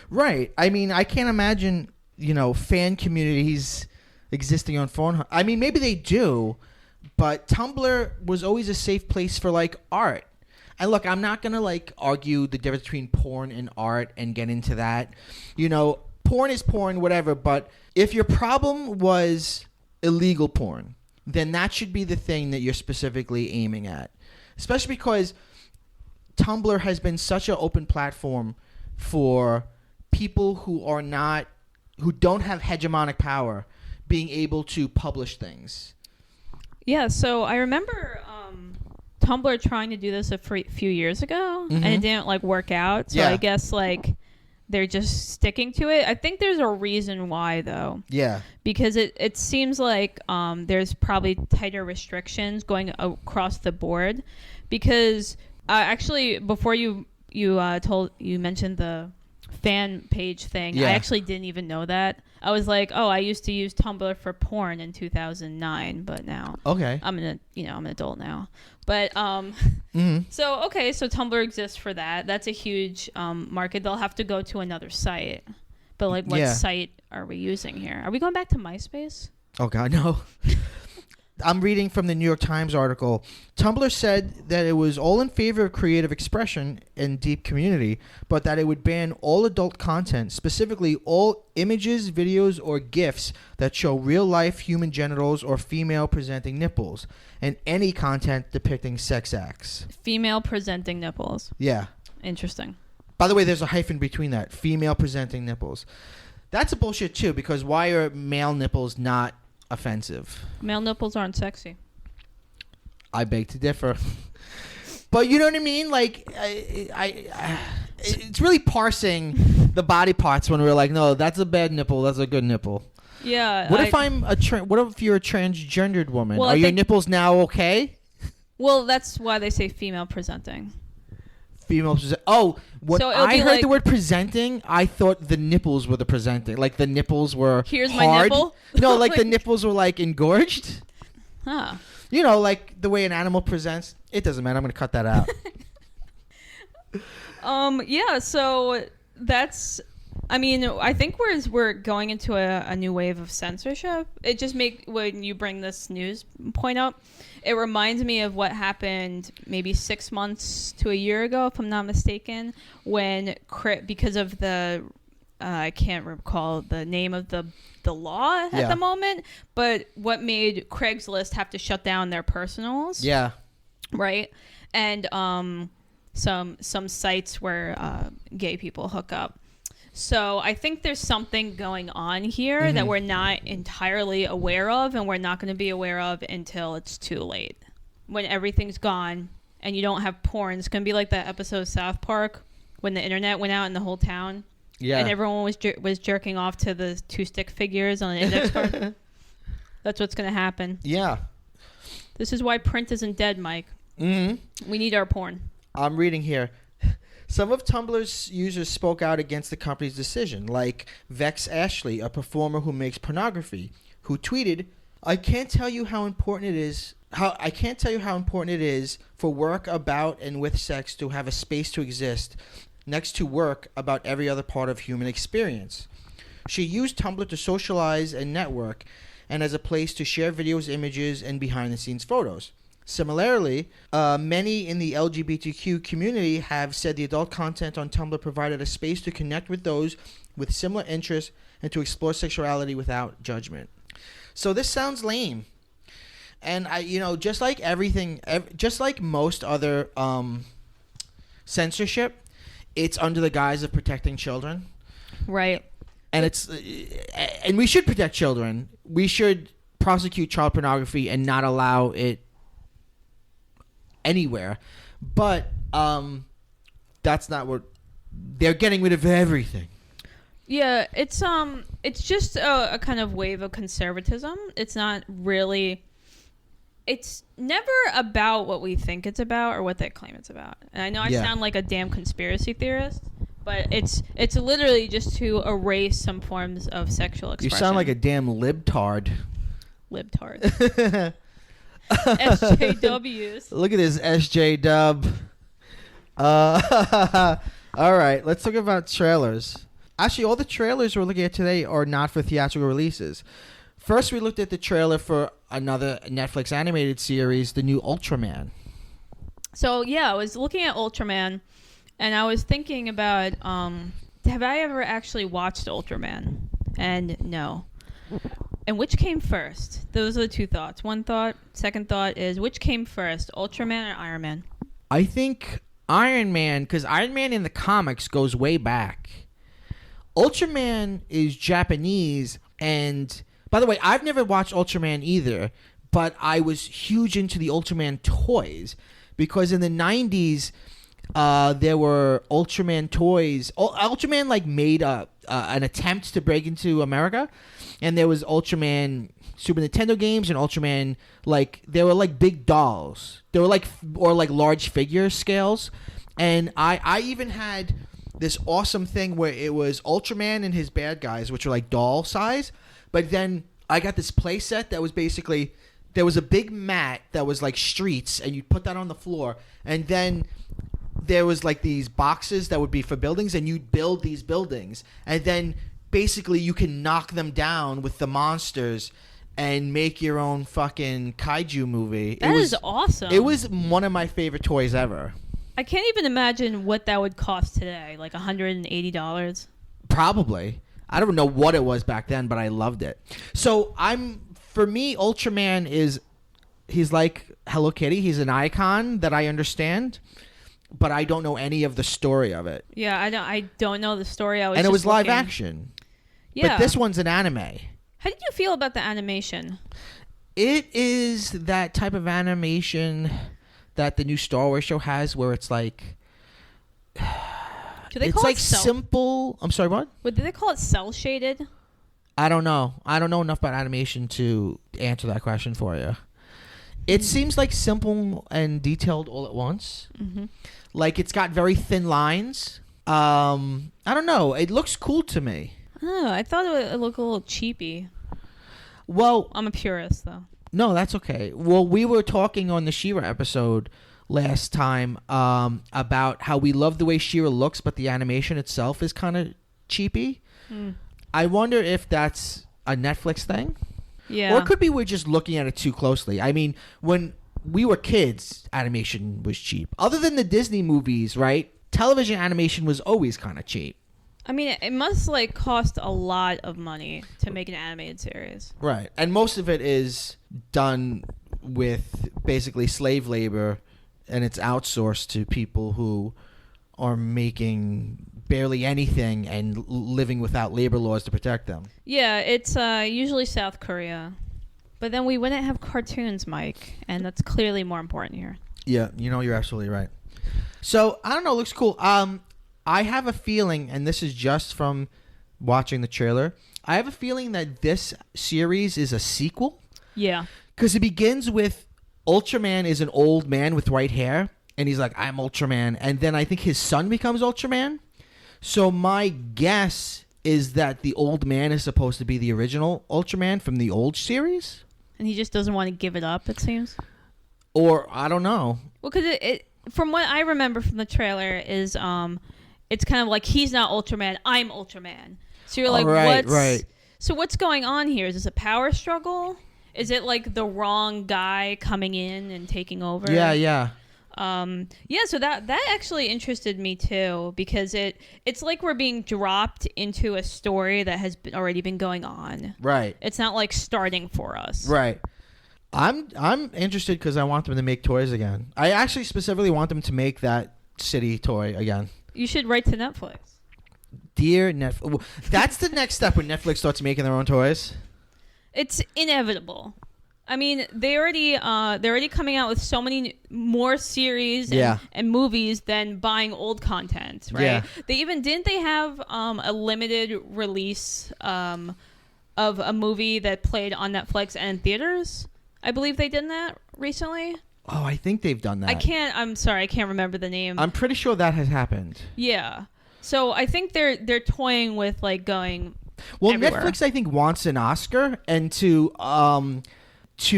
Right. I mean, I can't imagine, fan communities existing on Pornhub. I mean, maybe they do, but Tumblr was always a safe place for, like, art. And look, I'm not going to, like, argue the difference between porn and art and get into that. Porn is porn, whatever, but if your problem was illegal porn, then that should be the thing that you're specifically aiming at. Especially because Tumblr has been such an open platform for people who don't have hegemonic power being able to publish things. Yeah, so I remember Tumblr trying to do this a few years ago, and it didn't, work out. So I guess, they're just sticking to it. I think there's a reason why, though. Yeah. Because it seems like there's probably tighter restrictions going across the board. Because actually, before you mentioned the fan page thing, I actually didn't even know that. I was like, oh, I used to use Tumblr for porn in 2009, but now I'm an adult now. But so Tumblr exists for that. That's a huge market. They'll have to go to another site. But what site are we using here? Are we going back to MySpace? Oh God, no. I'm reading from the New York Times article. Tumblr said that it was all in favor of creative expression and deep community, but that it would ban all adult content, specifically all images, videos, or GIFs that show real-life human genitals or female-presenting nipples, and any content depicting sex acts. Female-presenting nipples. Yeah. Interesting. By the way, there's a hyphen between that. Female-presenting nipples. That's a bullshit, too, because why are male nipples not offensive? Male nipples aren't sexy. I beg to differ. But you know what I mean? Like, it's really parsing the body parts when we're like, no, that's a bad nipple, that's a good nipple. Yeah. What if you're a transgendered woman? Are your nipples now okay? Well, that's why they say female presenting. When I heard the word presenting, I thought the nipples were the presenting. Like the nipples were Here's hard. My nipple? No, like the nipples were like engorged. Huh. Like the way an animal presents. It doesn't matter. I'm going to cut that out. Yeah, so that's... I mean, I think we're going into a new wave of censorship. It just when you bring this news point up, it reminds me of what happened maybe 6 months to a year ago, if I'm not mistaken, when because of the I can't recall the name of the law at the moment, but what made Craigslist have to shut down their personals? Yeah. Right? And some sites where gay people hook up. So I think there's something going on here that we're not entirely aware of, and we're not going to be aware of until it's too late. When everything's gone and you don't have porn, it's going to be like that episode of South Park when the internet went out in the whole town. Yeah. And everyone was jerking off to the 2 stick figures on the index card. That's what's going to happen. Yeah. This is why print isn't dead, Mike. Mm-hmm. We need our porn. I'm reading here. Some of Tumblr's users spoke out against the company's decision, like Vex Ashley, a performer who makes pornography, who tweeted, I can't tell you how important it is for work about and with sex to have a space to exist next to work about every other part of human experience. She used Tumblr to socialize and network, and as a place to share videos, images, and behind-the-scenes photos. Similarly, many in the LGBTQ community have said the adult content on Tumblr provided a space to connect with those with similar interests and to explore sexuality without judgment. So this sounds lame. And just like everything, just like most other censorship, it's under the guise of protecting children. Right. And we should protect children. We should prosecute child pornography and not allow it anywhere. But that's not what they're getting rid of everything. Yeah, it's just a kind of wave of conservatism. It's not really. It's never about what we think it's about or what they claim it's about. And I know I sound like a damn conspiracy theorist, but it's literally just to erase some forms of sexual expression. You sound like a damn libtard. Libtard. SJWs. Look at this SJ dub. All right, let's talk about trailers. Actually, all the trailers we're looking at today are not for theatrical releases. First, we looked at the trailer for another Netflix animated series, the new Ultraman. So, yeah, I was looking at Ultraman, and I was thinking about, have I ever actually watched Ultraman? And no. And which came first? Those are the two thoughts. One thought, second thought is, which came first, Ultraman or Iron Man? I think Iron Man, because Iron Man in the comics goes way back. Ultraman is Japanese, and by the way, I've never watched Ultraman either, but I was huge into the Ultraman toys because in the 90s, there were Ultraman toys. Ultraman made an attempt to break into America, and there was Ultraman Super Nintendo games and Ultraman they were big dolls. They were large figure scales, and I even had this awesome thing where it was Ultraman and his bad guys, which are doll size. But then I got this play set that was basically, there was a big mat that was like streets, and you'd put that on the floor. And then there was these boxes that would be for buildings, and you'd build these buildings. And then basically you can knock them down with the monsters and make your own fucking kaiju movie. That is awesome. It was one of my favorite toys ever. I can't even imagine what that would cost today, like $180. Probably. I don't know what it was back then, but I loved it. So for me, Ultraman he's like Hello Kitty. He's an icon that I understand, but I don't know any of the story of it. Yeah, I don't know the story. And it was live action. Yeah. But this one's an anime. How did you feel about the animation? It is that type of animation that the new Star Wars show has, where it's simple. I'm sorry, what? Did they call it cell shaded? I don't know. I don't know enough about animation to answer that question for you. It seems simple and detailed all at once. Mm-hmm. It's got very thin lines. I don't know. It looks cool to me. Oh, I thought it would look a little cheapy. Well, I'm a purist, though. No, that's okay. Well, we were talking on the She-Ra episode last time about how we love the way She-Ra looks, but the animation itself is kind of cheapy. I wonder if that's a Netflix thing. Yeah. Or it could be we're just looking at it too closely. I mean, when we were kids, animation was cheap. Other than the Disney movies, right? Television animation was always kind of cheap. I mean, it must cost a lot of money to make an animated series. Right. And most of it is done with basically slave labor, and it's outsourced to people who are making barely anything and living without labor laws to protect them. Yeah, it's usually South Korea. But then we wouldn't have cartoons, Mike, and that's clearly more important here. Yeah, you're absolutely right. So, I don't know, it looks cool. I have a feeling, and this is just from watching the trailer, I have a feeling that this series is a sequel. Yeah. Because it begins with Ultraman is an old man with white hair, and he's like, I'm Ultraman. And then I think his son becomes Ultraman. So my guess is that the old man is supposed to be the original Ultraman from the old series. And he just doesn't want to give it up, it seems. Or, I don't know. Well, because it from what I remember from the trailer is it's kind of like he's not Ultraman, I'm Ultraman. So you're like, right. So what's going on here? Is this a power struggle? Is it like the wrong guy coming in and taking over? Yeah. So that actually interested me too, because it's like we're being dropped into a story that has already been going on. Right. It's not like starting for us. Right. I'm interested because I want them to make toys again. I actually specifically want them to make that city toy again. You should write to Netflix. Dear Netflix. That's the next step when Netflix starts making their own toys. It's inevitable. I mean, they're already coming out with so many more series and movies than buying old content, right? Yeah. Didn't they have a limited release of a movie that played on Netflix and in theaters? I believe they did that recently. Oh, I think they've done that. I'm sorry, I can't remember the name. I'm pretty sure that has happened. Yeah. So I think they're toying with like going everywhere. Netflix I think wants an Oscar, and to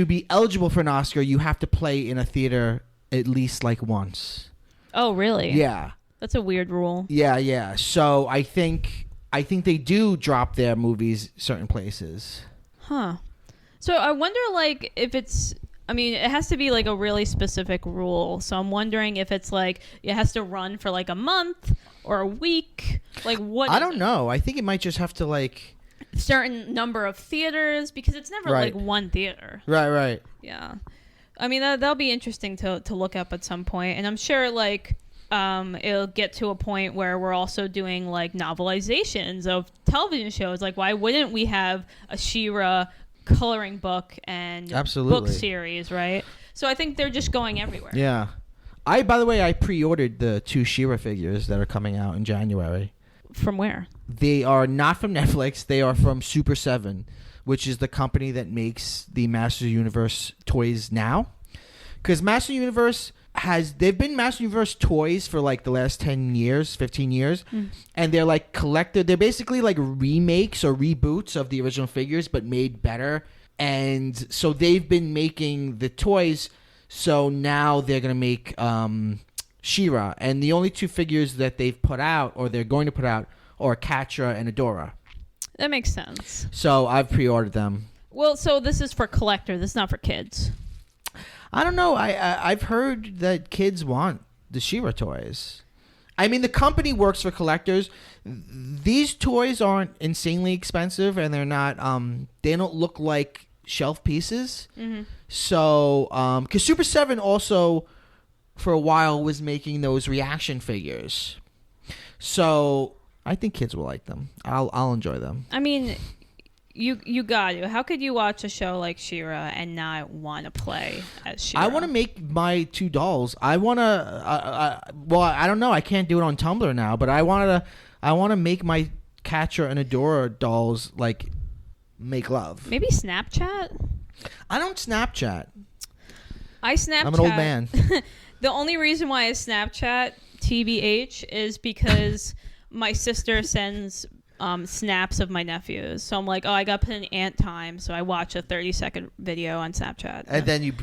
be eligible for an Oscar, you have to play in a theater at least like once. Oh, really? Yeah. That's a weird rule. Yeah. So I think they do drop their movies certain places. Huh. So I wonder, like, if it's... I mean, it has to be, like, a really specific rule. So I'm wondering if it's, like, it has to run for, like, a month or a week. Like, what... I don't know. I think it might just have to, like... certain number of theaters, because it's never, like, one theater. Right. Yeah. I mean, that'll be interesting to look up at some point. And I'm sure, like... it'll get to a point where we're also doing like novelizations of television shows. Like, why wouldn't we have a She-Ra coloring book and book series, right? So I think they're just going everywhere. Yeah. By the way, I pre-ordered the 2 She-Ra figures that are coming out in January. From where? They are not from Netflix. They are from Super 7, which is the company that makes the Master Universe toys now. Because Master Universe... they've been Master Universe toys for like the last 10 years, 15 years, and they're like they're basically like remakes or reboots of the original figures, but made better. And so they've been making the toys, so now they're going to make She-Ra. And the only 2 figures that they've put out, or they're going to put out, are Katra and Adora. That makes sense. So I've pre-ordered them. Well, so this is for collector. This is not for kids. I don't know. I've heard that kids want the She-Ra toys. I mean, the company works for collectors. These toys aren't insanely expensive, and they're not. They don't look like shelf pieces. Mm-hmm. So, because Super 7 also, for a while, was making those reaction figures. So I think kids will like them. I'll enjoy them. I mean. You got to. How could you watch a show like She-Ra and not want to play as She-Ra? I want to make my 2 dolls. I want to. Well, I don't know. I can't do it on Tumblr now, but I want to make my Katra and Adora dolls like make love. Maybe Snapchat. I don't Snapchat. I Snapchat. I'm an old man. The only reason why I Snapchat TBH is because my sister sends. Snaps of my nephews. So I'm like, I got to put in ant time. So I watch a 30-second video on Snapchat. And then you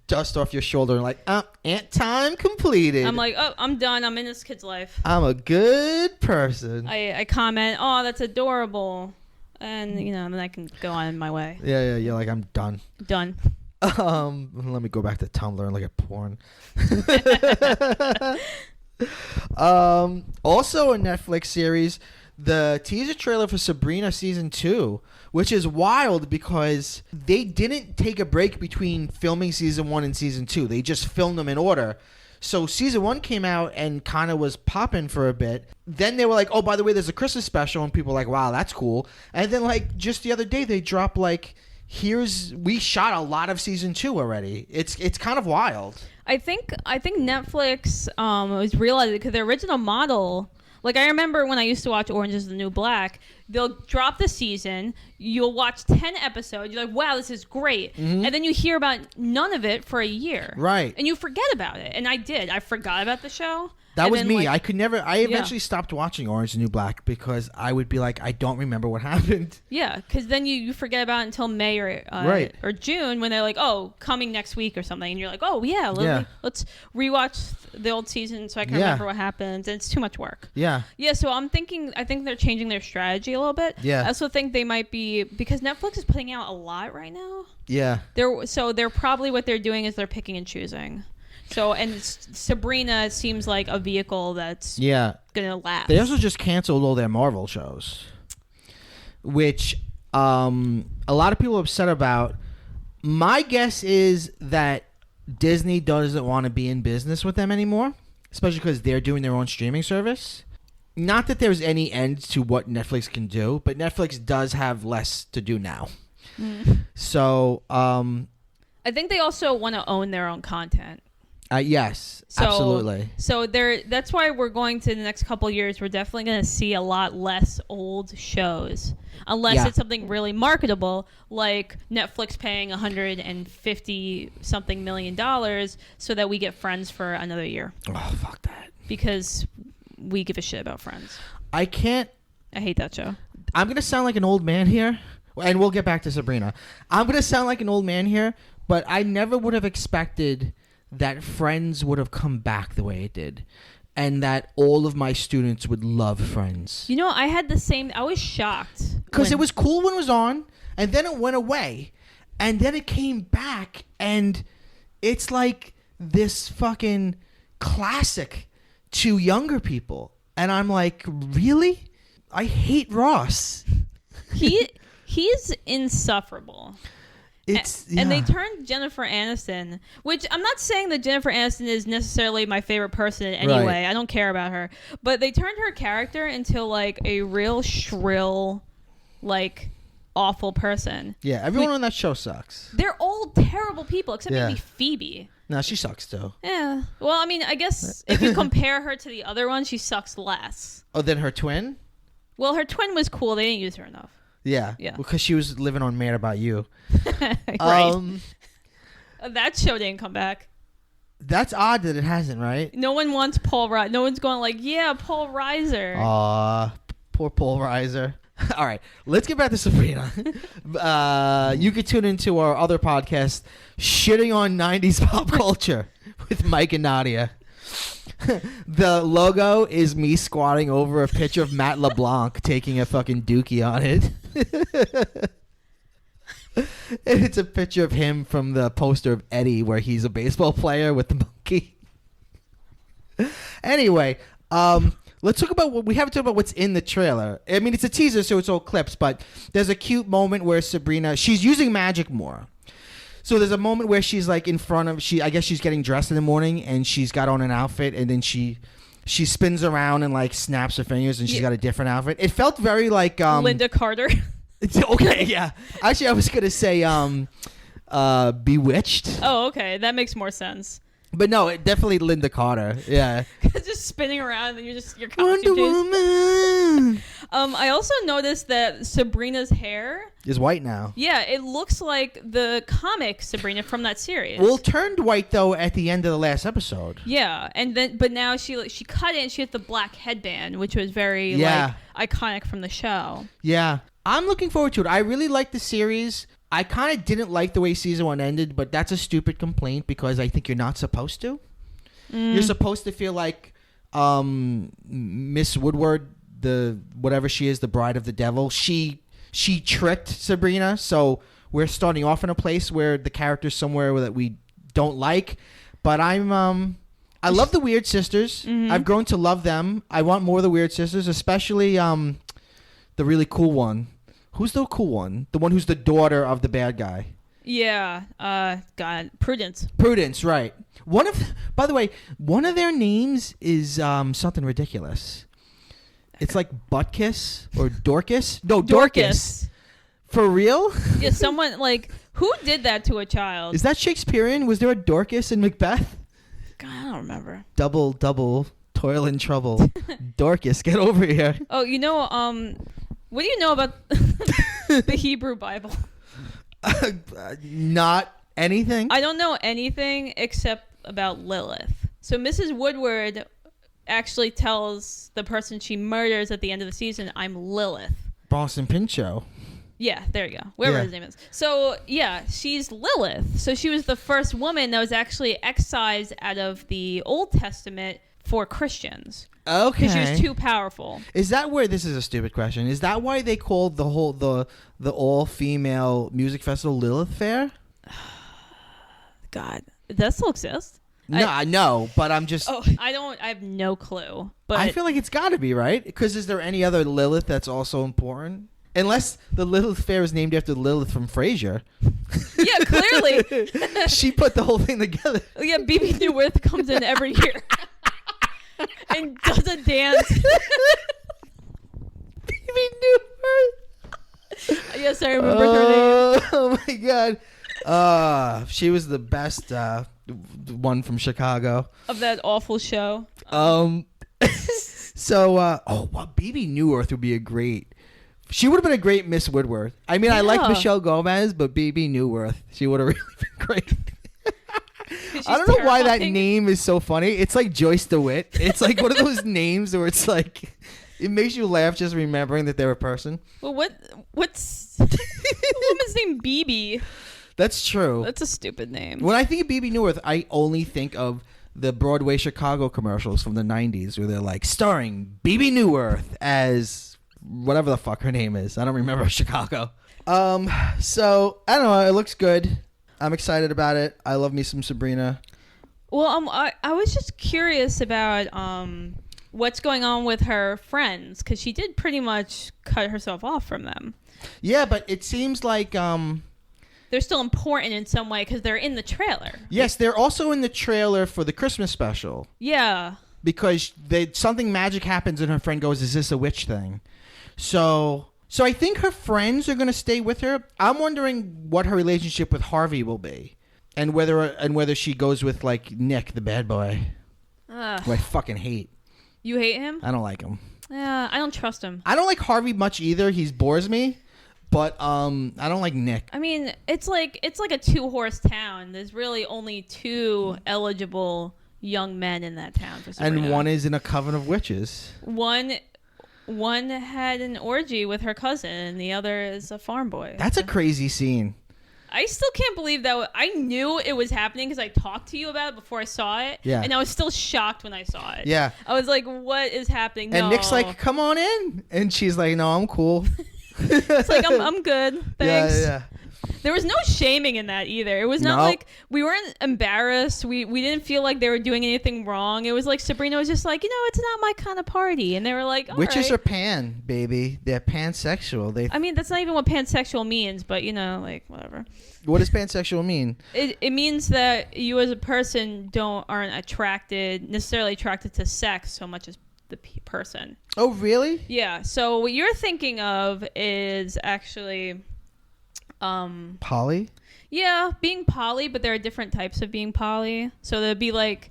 dust off your shoulder and like, ant time completed. I'm like, I'm done. I'm in this kid's life. I'm a good person. I comment, that's adorable. And, then I can go on my way. Yeah. You're like, I'm done. Done. Let me go back to Tumblr and look at porn. Also a Netflix series, the teaser trailer for Sabrina season 2, which is wild because they didn't take a break between filming season 1 and season 2. They just filmed them in order. So season 1 came out and kind of was popping for a bit. Then they were like, by the way, there's a Christmas special, and people were like, wow, that's cool. And then like just the other day they dropped like, we shot a lot of season 2 already. It's kind of wild. I think Netflix was realizing, because the original model Like, I remember when I used to watch Orange is the New Black, they'll drop the season, you'll watch 10 episodes, you're like, wow, this is great. And then you hear about none of it for a year. Right. And you forget about it. And I did. I forgot about the show. That And was then, me. like, I could never. I eventually stopped watching Orange is the New Black because I would be like, I don't remember what happened. Yeah, because then you forget about it until May or June when they're like, oh, coming next week or something. And you're like, oh, yeah, let's rewatch the old season so I can remember what happened. And it's too much work. Yeah. Yeah, so I think they're changing their strategy a little bit. Yeah. I also think they might be, because Netflix is putting out a lot right now. Yeah. They're probably, what they're doing is they're picking and choosing. So, and Sabrina seems like a vehicle that's gonna last. They also just canceled all their Marvel shows, which a lot of people are upset about. My guess is that Disney doesn't want to be in business with them anymore, especially because they're doing their own streaming service. Not that there's any end to what Netflix can do, but Netflix does have less to do now. So, I think they also want to own their own content. Yes, absolutely. So that's why we're going to the next couple of years. We're definitely going to see a lot less old shows, unless it's something really marketable, like Netflix paying $150 something million so that we get Friends for another year. Oh, fuck that! Because we give a shit about Friends. I hate that show. I'm gonna sound like an old man here, and we'll get back to Sabrina. I'm gonna sound like an old man here, but I never would have expected that Friends would have come back the way it did, and that all of my students would love Friends. You know, I had the same. I was shocked because it was cool when it was on, and then it went away, and then it came back, and it's like this fucking classic to younger people, and I'm like, really? I hate Ross. He's insufferable. And they turned Jennifer Aniston, which I'm not saying that Jennifer Aniston is necessarily my favorite person in any way. I don't care about her. But they turned her character into like a real shrill, like awful person. Yeah, everyone on that show sucks. They're all terrible people except maybe Phoebe. No, she sucks too. Yeah. Well, I mean, I guess if you compare her to the other one, she sucks less. Oh, then her twin? Well, her twin was cool. They didn't use her enough. Yeah. Because she was living on Mad About You. Right. That show didn't come back. That's odd that it hasn't, right? No one wants Paul Reiser. No one's going like, yeah, Paul Reiser. Aw, poor Paul Reiser. All right, let's get back to Sabrina. You could tune into our other podcast, Shitting on 90s Pop Culture, with Mike and Nadia. The logo is me squatting over a picture of Matt LeBlanc taking a fucking dookie on it. And it's a picture of him from the poster of Eddie where he's a baseball player with the monkey. Anyway, let's talk about what we haven't talked about what's in the trailer. I mean, it's a teaser, so it's all clips, but there's a cute moment where Sabrina, she's using magic more. So there's a moment where she's like in front of, I guess she's getting dressed in the morning and she's got on an outfit and then she spins around and like snaps her fingers and she's got a different outfit. It felt very like Linda Carter. Okay, yeah. Actually, I was gonna say Bewitched. Oh, okay, that makes more sense. But no, it definitely Linda Carter. Yeah. Just spinning around and you're Wonder Woman. I also noticed that Sabrina's hair is white now. Yeah, it looks like the comic Sabrina from that series. Well, it turned white though at the end of the last episode. Yeah, but now she cut it and she has the black headband, which was very like iconic from the show. Yeah. I'm looking forward to it. I really like the series. I kind of didn't like the way season 1 ended, but that's a stupid complaint because I think you're not supposed to. You're supposed to feel like Miss Woodward, the whatever she is, the bride of the devil. She tricked Sabrina, so we're starting off in a place where the character's somewhere that we don't like. But I love the Weird Sisters. I've grown to love them. I want more of the Weird Sisters, especially the really cool one. Who's the cool one? The one who's the daughter of the bad guy. Yeah. God. Prudence. Prudence, right. By the way, one of their names is something ridiculous. It's like Buttkiss or Dorcas. No, Dorcas. For real? Yeah, someone like, who did that to a child? Is that Shakespearean? Was there a Dorcas in Macbeth? God, I don't remember. Double toil and trouble. Dorcas, get over here. Oh, what do you know about the Hebrew Bible? Not anything. I don't know anything except about Lilith. So Mrs. Woodward actually tells the person she murders at the end of the season, I'm Lilith. Boston Pinchot. Yeah, there you go. Whatever his name is. So, yeah, she's Lilith. So she was the first woman that was actually excised out of the Old Testament for Christians. Okay. Because she was too powerful. Is that where, this is a stupid question, is that why they called the all-female music festival Lilith Fair? God. Does that still exist? No, I know, but I'm just... Oh, I have no clue. But I feel like it's got to be, right? Because is there any other Lilith that's also important? Unless the Lilith Fair is named after Lilith from Frasier. Yeah, clearly. She put the whole thing together. Yeah, Bebe Neuwirth comes in every year and does a dance. Bebe Neuwirth. Yes, I remember her name. Oh my God. She was the best one from Chicago. Of that awful show. So, Bebe Neuwirth would be a great... She would have been a great Miss Woodworth. I mean, I like Michelle Gomez, but Bebe Neuwirth, she would have really been great. I don't know why that name is so funny. It's like Joyce DeWitt. It's like one of those names where it's like, it makes you laugh just remembering that they're a person. Well, what's a woman's name? Bebe. That's true. That's a stupid name. When I think of Bebe Neuwirth, I only think of the Broadway Chicago commercials from the 90s where they're like, starring Bebe Neuwirth as... whatever the fuck her name is. I don't remember Chicago. So I don't know. It looks good. I'm excited about it. I love me some Sabrina. Well, I was just curious about what's going on with her friends because she did pretty much cut herself off from them. Yeah, but it seems like they're still important in some way because they're in the trailer. Yes, they're also in the trailer for the Christmas special. Yeah. Because something magic happens and her friend goes, "Is this a witch thing?" So I think her friends are going to stay with her. I'm wondering what her relationship with Harvey will be, and whether she goes with like Nick, the bad boy, who I fucking hate. You hate him? I don't like him. Yeah, I don't trust him. I don't like Harvey much either. He bores me, but I don't like Nick. I mean, it's like a 2-horse town. There's really only 2 eligible young men in that town. For Sabrina. And one is in a coven of witches. One had an orgy with her cousin, and the other is a farm boy. That's a crazy scene. I still can't believe that. I knew it was happening because I talked to you about it before I saw it. Yeah. And I was still shocked when I saw it. Yeah. I was like, what is happening? And no. Nick's like, come on in. And she's like, no, I'm cool. It's like, I'm good. Thanks. Yeah. There was no shaming in that either. It was not like we weren't embarrassed. We didn't feel like they were doing anything wrong. It was like Sabrina was just like, it's not my kind of party. And they were like, all witches right. are pan, baby. They're pansexual. I mean, that's not even what pansexual means, but like whatever. What does pansexual mean? It means that you as a person aren't necessarily attracted to sex so much as the person. Oh, really? Yeah. So what you're thinking of is actually... poly? Yeah, being poly, but there are different types of being poly. So there'd be like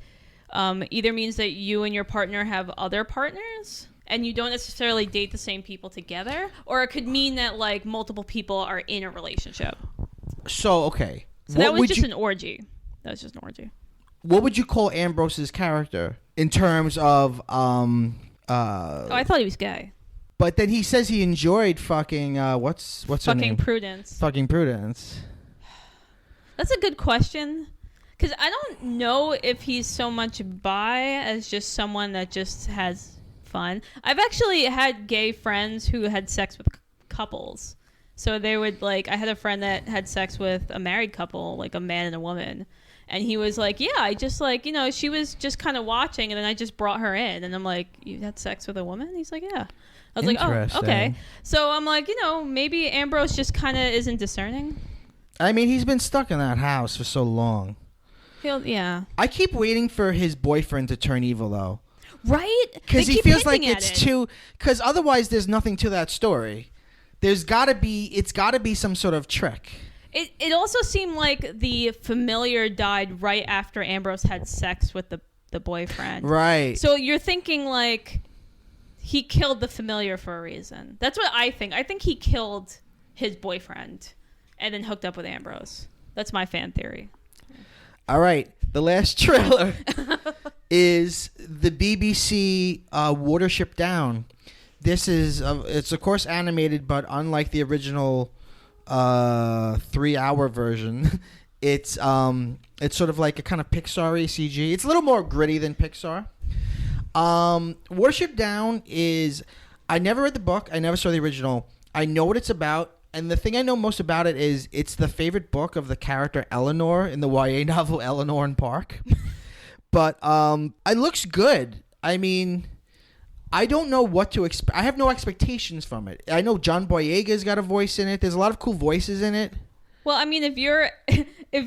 either means that you and your partner have other partners and you don't necessarily date the same people together, or it could mean that like multiple people are in a relationship. So, okay. So that was just an orgy. That was just an orgy. What would you call Ambrose's character in terms of I thought he was gay. But then he says he enjoyed fucking what's her name? Prudence. Fucking Prudence. That's a good question. Because I don't know if he's so much bi as just someone that just has fun. I've actually had gay friends who had sex with couples. So they would I had a friend that had sex with a married couple, like a man and a woman. And he was like, yeah, I just she was just kind of watching and then I just brought her in. And I'm like, you had sex with a woman? He's like, yeah. I was like, oh, okay. So I'm like, maybe Ambrose just kind of isn't discerning. I mean, he's been stuck in that house for so long. Yeah. I keep waiting for his boyfriend to turn evil, though. Right? Because he feels like it's too... Because otherwise, there's nothing to that story. It's got to be some sort of trick. It also seemed like the familiar died right after Ambrose had sex with the the boyfriend. Right. So you're thinking like he killed the familiar for a reason. That's what I think. I think he killed his boyfriend and then hooked up with Ambrose. That's my fan theory. All right. The last trailer is the BBC Watership Down. This is it's of course animated, but unlike the original 3-hour version, it's sort of like a kind of Pixar-y CG. It's a little more gritty than Pixar. Watership Down is, I never read the book. I never saw the original. I know what it's about. And the thing I know most about it is it's the favorite book of the character Eleanor in the YA novel Eleanor and Park. But it looks good. I mean, I don't know what to expect. I have no expectations from it. I know John Boyega's got a voice in it. There's a lot of cool voices in it. Well, I mean, if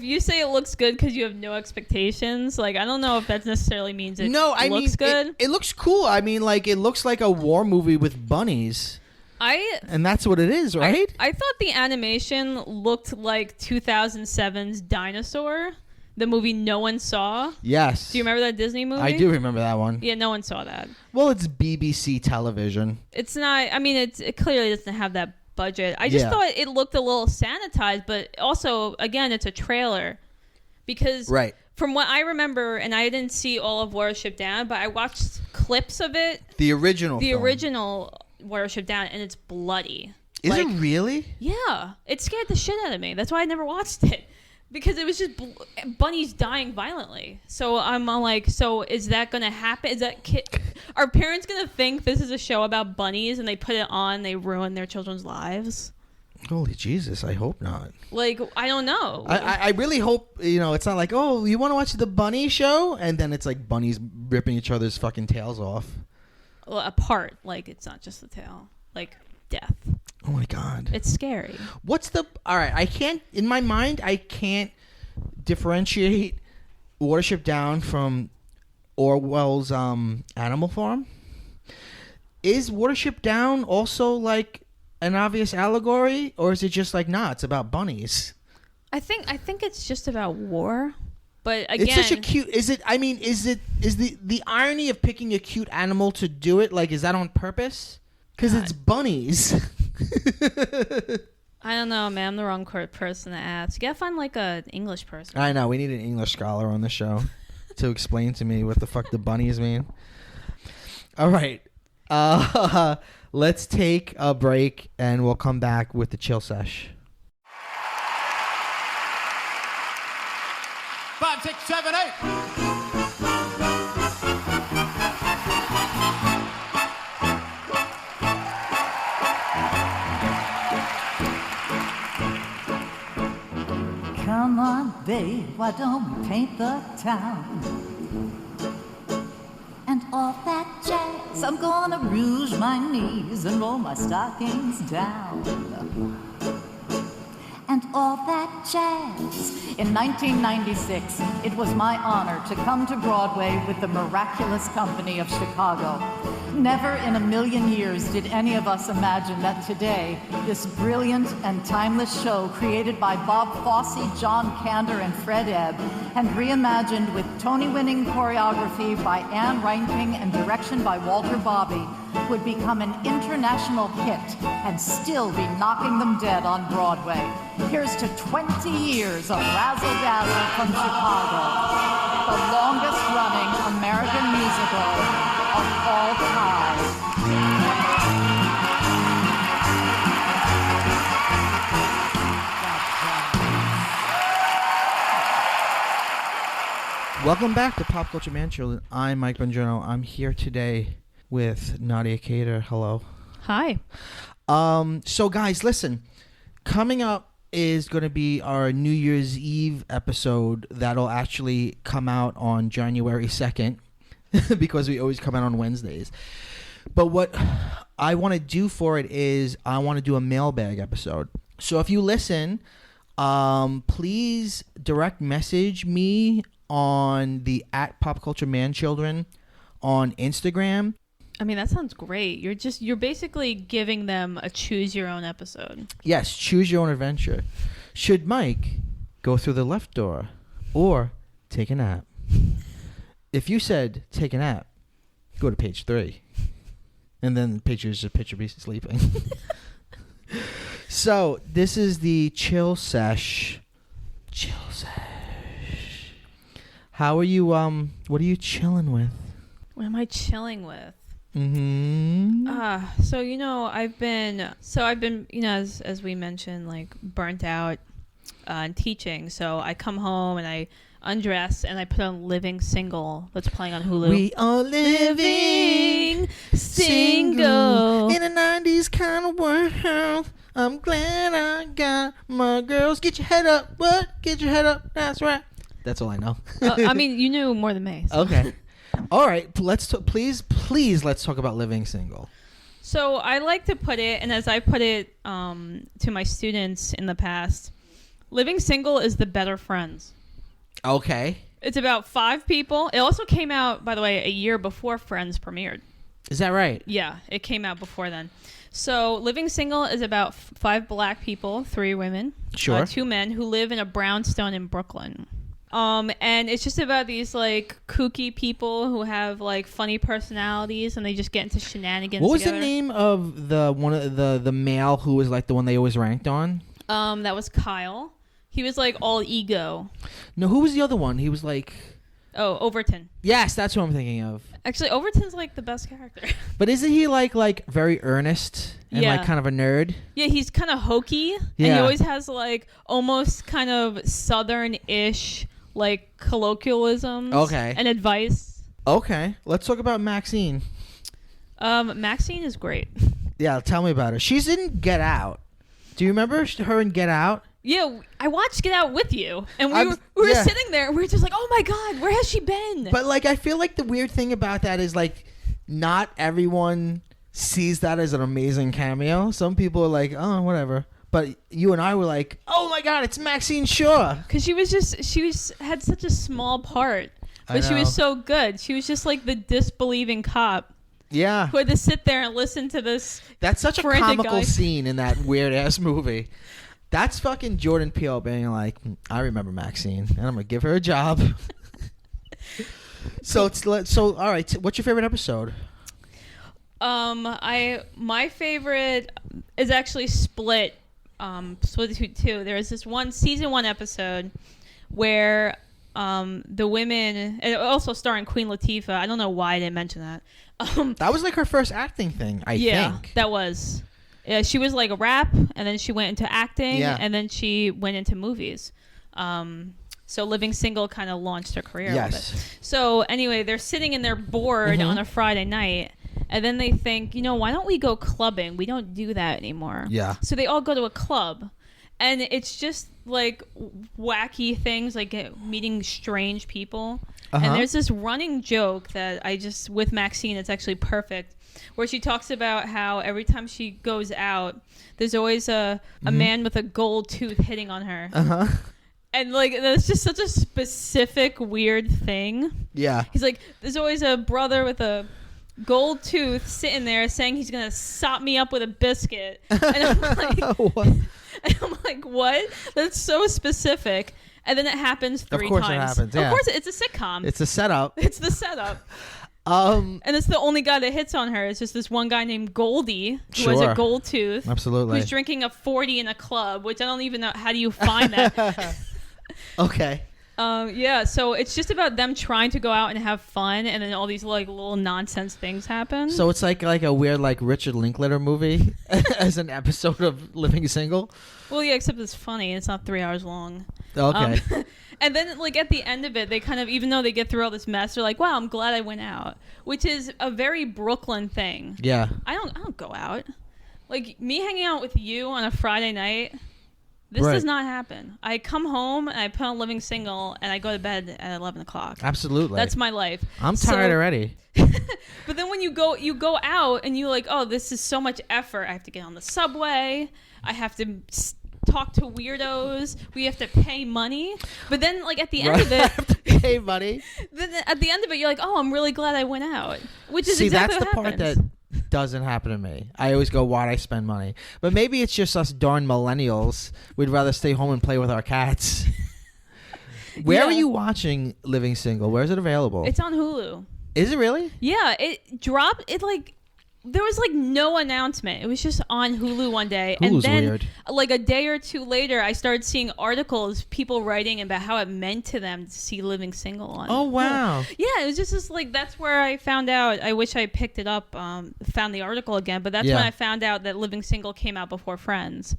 you say it looks good because you have no expectations, like I don't know if that necessarily means it looks good. It looks cool. I mean, like it looks like a war movie with bunnies. And that's what it is, right? I thought the animation looked like 2007's Dinosaur, the movie no one saw. Yes. Do you remember that Disney movie? I do remember that one. Yeah, no one saw that. Well, it's BBC television. It's not. I mean, it clearly doesn't have that budget. I just thought it looked a little sanitized, but also, again, it's a trailer. Because from what I remember, and I didn't see all of Watership Down, but I watched clips of it. The original Watership Down, and it's bloody. Is it really? Yeah. It scared the shit out of me. That's why I never watched it. Because it was just bunnies dying violently. So I'm like, so is that going to happen? Is that are parents going to think this is a show about bunnies and they put it on, they ruin their children's lives? Holy Jesus, I hope not. Like, I don't know. I really hope, it's not like, oh, you want to watch the bunny show? And then it's like bunnies ripping each other's fucking tails off. Well, apart. Like, it's not just the tail. Like, death. Oh my God. It's scary. All right, in my mind, I can't differentiate Watership Down from Orwell's Animal Farm. Is Watership Down also like an obvious allegory, or is it just like, nah, it's about bunnies? I think it's just about war. But again, it's such a cute. Is the irony of picking a cute animal to do it, like, is that on purpose? Because it's bunnies. I don't know, man. I'm the wrong person to ask. You gotta find like an English person. I know. We need an English scholar on the show to explain to me what the fuck the bunnies mean. All right. Let's take a break and we'll come back with the chill sesh. 5, 6, 7, 8. Come on, babe, why don't we paint the town? And all that jazz, I'm gonna rouge my knees and roll my stockings down. And all that jazz. In 1996, it was my honor to come to Broadway with the Miraculous Company of Chicago. Never in a million years did any of us imagine that today, this brilliant and timeless show created by Bob Fosse, John Kander, and Fred Ebb, and reimagined with Tony-winning choreography by Anne Reinking and direction by Walter Bobby, would become an international hit and still be knocking them dead on Broadway. Here's to 20 years of razzle-dazzle from Chicago, the longest-running American musical of all time. Welcome back to Pop Culture Man Children. I'm Mike Bongiorno. I'm here today with Nadia Cater. Hello. Hi. So guys, listen. Coming up is going to be our New Year's Eve episode that'll actually come out on January 2nd because we always come out on Wednesdays. But what I want to do for it is I want to do a mailbag episode. So if you listen, please direct message me on the @PopCultureManChildren on Instagram. I mean, that sounds great. You're basically giving them a choose your own episode. Yes, choose your own adventure. Should Mike go through the left door or take a nap? if you said take a nap, go to page 3. And then the picture is just a picture of me sleeping. So this is the chill sesh. Chill sesh. How are you? What are you chilling with? What am I chilling with? Mm-hmm. So I've been as we mentioned, like burnt out in teaching. So I come home and I undress and I put on Living Single that's playing on Hulu. We are living single in a 90s kind of world. I'm glad I got my girls. Get your head up. What? Get your head up. That's right. That's all I know. I mean, you knew more than me. So. Okay. All right. Please, let's talk about Living Single. So I like to put it, and as I put it to my students in the past, Living Single is the better Friends. Okay. It's about 5 people. It also came out, by the way, a year before Friends premiered. Is that right? Yeah, it came out before then. So Living Single is about 5 black people, 3 women, Sure. 2 men who live in a brownstone in Brooklyn. And it's just about these like kooky people who have like funny personalities, and they just get into shenanigans. What was together. the name of the male who was like the one they always ranked on? That was Kyle. He was like all ego. No, who was the other one? He was like... Oh, Overton. Yes, that's who I'm thinking of. Actually, Overton's like the best character. But isn't he like very earnest and Yeah. like kind of a nerd? Yeah, he's kind of hokey. And he Yeah. always has like almost kind of southern-ish like colloquialisms. Okay. And advice. Okay, let's talk about Maxine. Maxine is great. Yeah, tell me about her. She's in Get Out. Do you remember her in Get Out? Yeah, I watched Get Out with you, and we I'm- were yeah. sitting there, and we were just like, "Oh my god, where has she been?" But like, I feel like the weird thing about that is like, not everyone sees that as an amazing cameo. Some people are like, oh, whatever. But you and I were like, oh my god, it's Maxine Shaw. Because she had such a small part, but she know. was so good. She was just like the disbelieving cop Yeah, who had to sit there and listen to this. that's such a frantic comical guy. scene in that weird ass movie. That's fucking Jordan Peele being like, I remember Maxine, and I'm gonna give her a job. So all right. What's your favorite episode? My favorite is actually split between 2. There's this season 1 episode where the women, and also starring Queen Latifah. I don't know why I didn't mention that. That was like her first acting thing, I think. That was. Yeah, she was like a rap, and then she went into acting, Yeah. and then she went into movies. So Living Single kind of launched her career a little Yes. bit. So anyway, they're sitting and they're bored on a Friday night, and then they think, why don't we go clubbing? We don't do that anymore. Yeah. So they all go to a club, and it's just like wacky things, like meeting strange people. And there's this running joke that with Maxine, it's actually perfect, where she talks about how every time she goes out, there's always a man with a gold tooth hitting on her. And like, that's just such a specific weird thing. Yeah. He's like, there's always a brother with a gold tooth sitting there saying he's gonna sop me up with a biscuit. And I'm like, What? and I'm like, what? That's so specific. And then it happens 3 times. Of course it happens, yeah. Of course, it's a sitcom. It's a setup. It's the setup. And it's the only guy that hits on her. It's just this one guy named Goldie who has a Sure. gold tooth. Absolutely. Who's drinking a 40 in a club, which I don't even know. How do you find that? Okay. Yeah, so it's just about them trying to go out and have fun, and then all these like little nonsense things happen. So it's like a weird like Richard Linklater movie as an episode of Living Single. Well, yeah, except it's funny. It's not 3 hours long. Okay. And then like at the end of it, they kind of, even though they get through all this mess, they're like, wow, I'm glad I went out, which is a very Brooklyn thing. Yeah. I don't go out. Like me hanging out with you on a Friday night, this Right. does not happen. I come home and I put on Living Single and I go to bed at 11 o'clock. Absolutely. That's my life. I'm tired already. But then when you go out and you're like, oh, this is so much effort. I have to get on the subway. I have to talk to weirdos. We have to pay money. But then like at the end of it, Hey, buddy. then at the end of it, you're like, oh, I'm really glad I went out. Which is See, exactly that's the what part happens. that doesn't happen to me. I always go, why'd I spend money? But maybe it's just us darn millennials. We'd rather stay home and play with our cats. Where Yeah. are you watching Living Single? Where is it available? It's on Hulu. Is it really? Yeah, it dropped. It like there was like no announcement. It was just on Hulu one day, and Hulu's then weird. like a day or two later, I started seeing articles, people writing about how it meant to them to see Living Single on. Oh, wow. Yeah, it was just like that's where I found out. I wish I picked it up, found the article again, but that's when I found out that Living Single came out before Friends.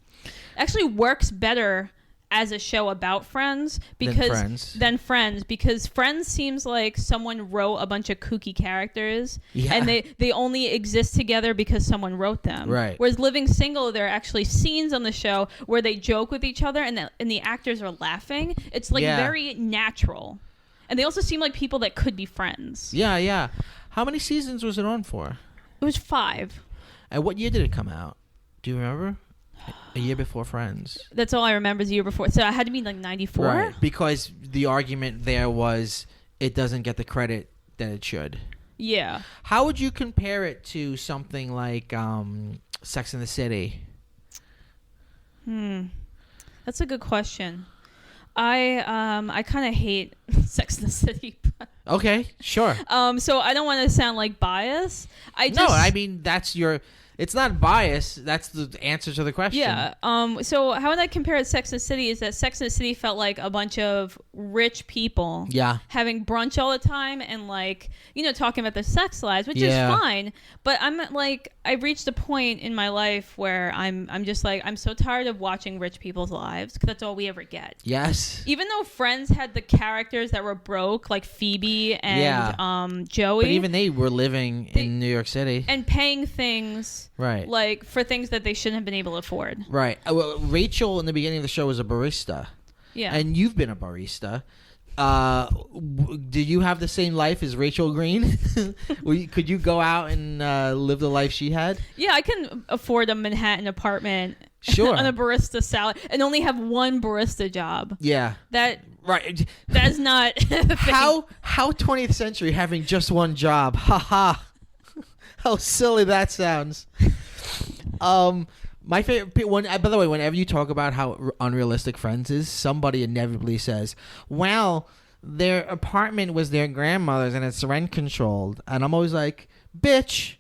Actually, works better as a show about Friends than Friends because Friends seems like someone wrote a bunch of kooky characters and they only exist together because someone wrote them. Right. Whereas Living Single, there are actually scenes on the show where they joke with each other and the actors are laughing. It's like very natural. And they also seem like people that could be friends. Yeah. How many seasons was it on for? It was 5. And what year did it come out? Do you remember? A year before Friends. That's all I remember is the year before. So I had to be like 94? Right. Because the argument there was it doesn't get the credit that it should. Yeah. How would you compare it to something like Sex and the City? That's a good question. I kind of hate Sex and the City. Okay, sure. So I don't want to sound like bias. I mean that's your. It's not bias. That's the answer to the question. Yeah. So how would I compare it to Sex and the City is that Sex and the City felt like a bunch of rich people having brunch all the time and like, talking about their sex lives, which is fine. But I'm like, I've reached a point in my life where I'm just like, I'm so tired of watching rich people's lives because that's all we ever get. Yes. Even though Friends had the characters that were broke, like Phoebe and Joey. But even they were living in New York City. And paying things. Right. Like for things that they shouldn't have been able to afford. Right. Well, Rachel in the beginning of the show was a barista. Yeah. And you've been a barista. Did you have the same life as Rachel Green? Could you go out and live the life she had? Yeah, I can afford a Manhattan apartment. Sure. On a barista salary and only have one barista job. Yeah. That's not how 20th century having just one job. Ha ha. How silly that sounds. My favorite one. By the way, whenever you talk about how unrealistic Friends is, somebody inevitably says, "Well, their apartment was their grandmother's and it's rent controlled," and I'm always like, "Bitch,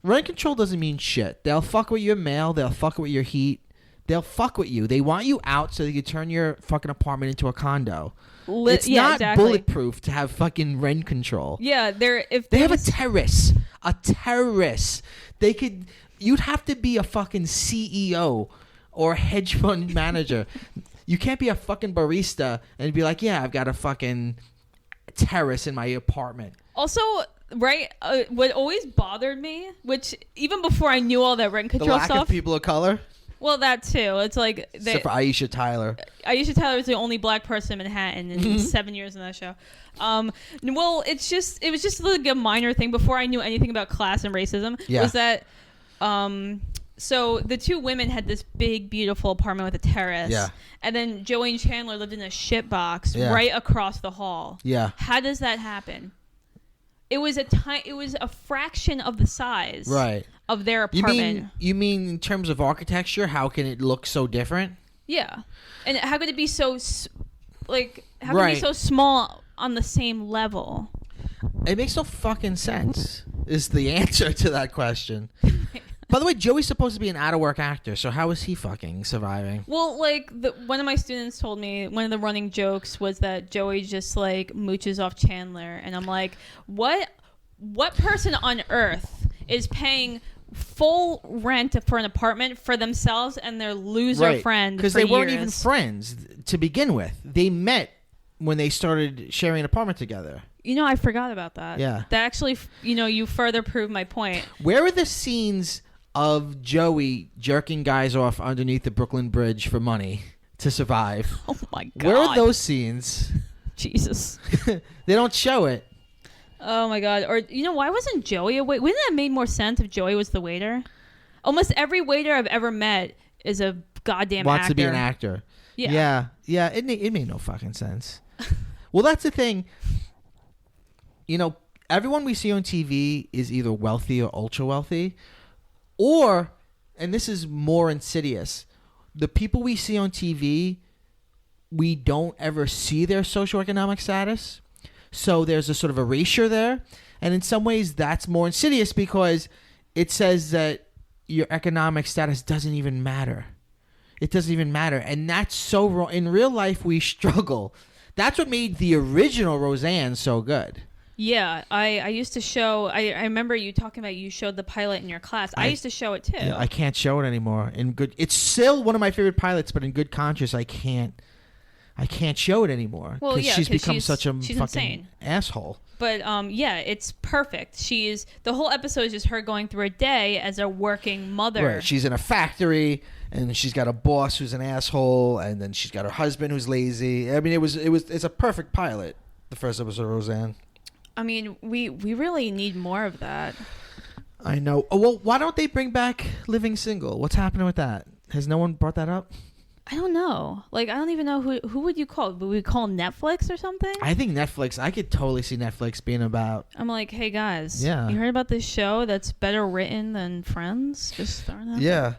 rent control doesn't mean shit. They'll fuck with your mail. They'll fuck with your heat. They'll fuck with you. They want you out so they can turn your fucking apartment into a condo." It's not bulletproof to have fucking rent control. Yeah, they have a terrace. You'd have to be a fucking CEO or hedge fund manager. You can't be a fucking barista and be like, yeah, I've got a fucking terrace in my apartment. Also, right, what always bothered me, which even before I knew all that rent control stuff. The lack of people of color? Well, that too. It's like except for Aisha Tyler. Aisha Tyler was the only black person in Manhattan in 7 years in that show. Well, it was just like a minor thing before I knew anything about class and racism. Yeah. Was that so the two women had this big, beautiful apartment with a terrace. Yeah. And then Joey and Chandler lived in a shit box right across the hall. Yeah. How does that happen? It was a fraction of the size. Right. Of their apartment. You mean in terms of architecture? How can it look so different? Yeah, and how could it be so could it be so small on the same level? It makes no fucking sense. Is the answer to that question? By the way, Joey's supposed to be an out-of-work actor, so how is he fucking surviving? Well, like one of my students told me one of the running jokes was that Joey just like mooches off Chandler, and I'm like, what person on earth is paying full rent for an apartment for themselves and their loser friend because they weren't even friends to begin with. They met when they started sharing an apartment together. I forgot about that. Yeah. That actually, you further prove my point. Where are the scenes of Joey jerking guys off underneath the Brooklyn Bridge for money to survive? Oh my God. Where are those scenes? Jesus. They don't show it. Oh my God. Or, why wasn't Joey a waiter? Wouldn't that have made more sense if Joey was the waiter? Almost every waiter I've ever met is a goddamn Wants actor. to be an actor. Yeah. Yeah. It made no fucking sense. Well, that's the thing. Everyone we see on TV is either wealthy or ultra wealthy. Or, and this is more insidious, the people we see on TV we don't ever see their socioeconomic status. So there's a sort of erasure there. And in some ways, that's more insidious because it says that your economic status doesn't even matter. It doesn't even matter. And that's so wrong. In real life, we struggle. That's what made the original Roseanne so good. Yeah, I used to show. I remember you talking about you showed the pilot in your class. I used to show it too. Yeah, I can't show it anymore. It's still one of my favorite pilots, but in good conscience, I can't show it anymore. Well, yeah, she's become such a she's fucking insane. asshole. But yeah, it's perfect. The whole episode is just her going through a day as a working mother. Right. She's in a factory, and she's got a boss who's an asshole, and then she's got her husband who's lazy. I mean, it's a perfect pilot. The first episode of Roseanne. I mean, we really need more of that. I know. Oh, well, why don't they bring back Living Single? What's happening with that? Has no one brought that up? I don't know. Like, I don't even know who would you call? Would we call Netflix or something? I think Netflix. I could totally see Netflix being about. I'm like, hey guys, Yeah. you heard about this show that's better written than Friends? Just throwing that. Yeah.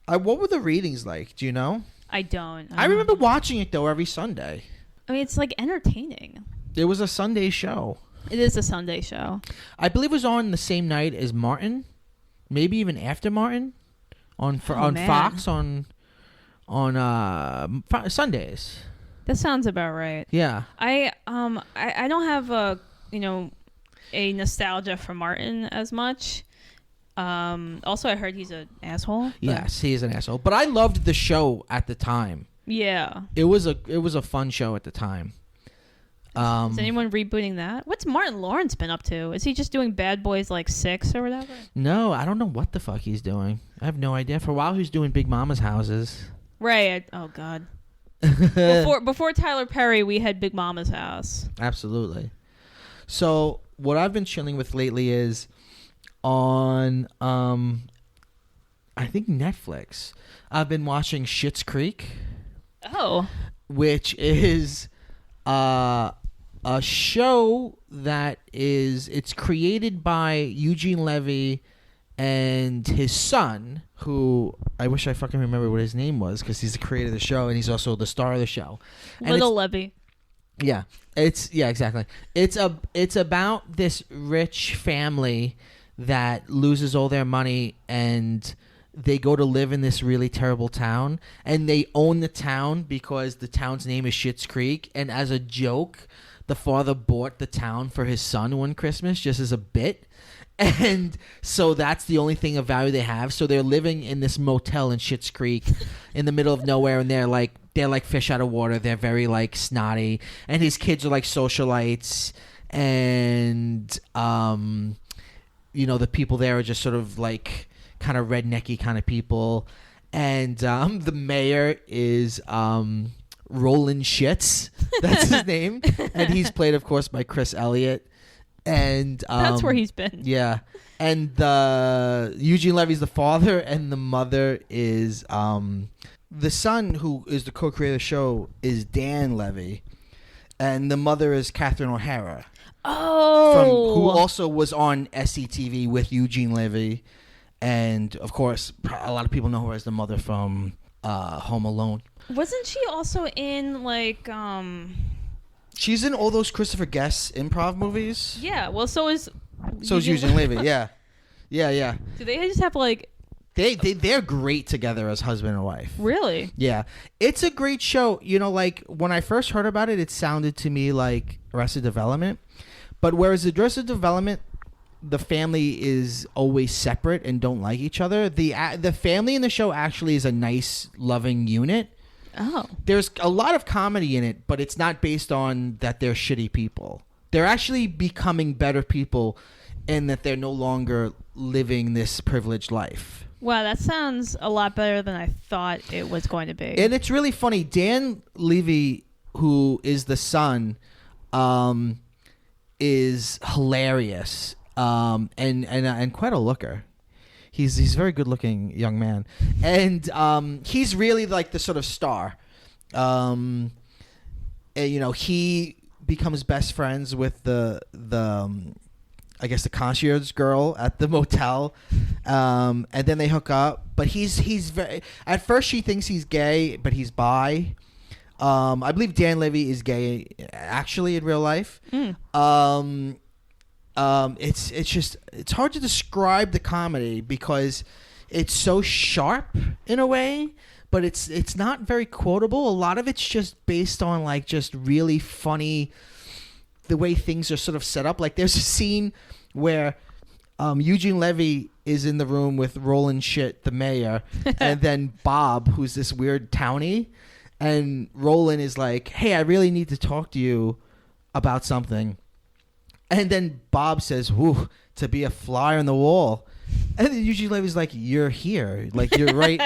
What were the ratings like? Do you know? I don't. I remember watching it though every Sunday. I mean, it's like entertaining. It was a Sunday show. It is a Sunday show. I believe it was on the same night as Martin, maybe even after Martin, on man. Fox on Sundays. That sounds about right. Yeah. I don't have a nostalgia for Martin as much. Also, I heard he's an asshole. Yes, he is an asshole. But I loved the show at the time. Yeah. It was a fun show at the time. Is anyone rebooting that? What's Martin Lawrence been up to? Is he just doing Bad Boys like 6 or whatever? No, I don't know what the fuck he's doing. I have no idea. For a while, he was doing Big Mama's Houses. Right. Oh God. Before Tyler Perry, we had Big Mama's House. Absolutely. So what I've been chilling with lately is on I think Netflix. I've been watching Schitt's Creek. Oh. Which is a show that it's created by Eugene Levy and his son, who I wish I fucking remember what his name was because he's the creator of the show and he's also the star of the show. And Little Levy. Yeah, exactly. It's about this rich family that loses all their money and they go to live in this really terrible town, and they own the town because the town's name is Schitt's Creek. And as a joke, the father bought the town for his son one Christmas just as a bit. And so that's the only thing of value they have. So they're living in this motel in Schitt's Creek in the middle of nowhere, and they're like fish out of water. They're very like snotty, and his kids are like socialites, and the people there are just sort of like kind of rednecky kind of people, and the mayor is Roland Schitz. That's his name, and he's played, of course, by Chris Elliott. And that's where he's been. Yeah, and Eugene Levy's the father, and the mother is the son, who is the co-creator of the show, is Dan Levy, and the mother is Catherine O'Hara. Oh, who also was on SCTV with Eugene Levy. And, of course, a lot of people know her as the mother from Home Alone. Wasn't she also in, like... She's in all those Christopher Guest improv movies. Yeah, well, so is Eugene Levy, yeah. Yeah. Do they just have, like... They're great together as husband and wife. Really? Yeah. It's a great show. Like, when I first heard about it, it sounded to me like Arrested Development. But whereas Arrested Development... the family is always separate and don't like each other. The family in the show actually is a nice, loving unit. Oh. There's a lot of comedy in it, but it's not based on that they're shitty people. They're actually becoming better people in that they're no longer living this privileged life. Wow, that sounds a lot better than I thought it was going to be. And it's really funny. Dan Levy, who is the son, is hilarious. And quite a looker. He's a very good looking young man, and he's really like the sort of star. And, he becomes best friends with the I guess the concierge girl at the motel, and then they hook up. But he's very. At first, she thinks he's gay, but he's bi. I believe Dan Levy is gay actually in real life. It's hard to describe the comedy because it's so sharp in a way, but it's not very quotable. A lot of it's just based on like just really funny the way things are sort of set up. Like there's a scene where Eugene Levy is in the room with Roland Schitt, the mayor, and then Bob, who's this weird townie, and Roland is like, "Hey, I really need to talk to you about something." And then Bob says, "Whew, to be a fly on the wall." And then Eugene Levy's like, "You're here. Like, you're right.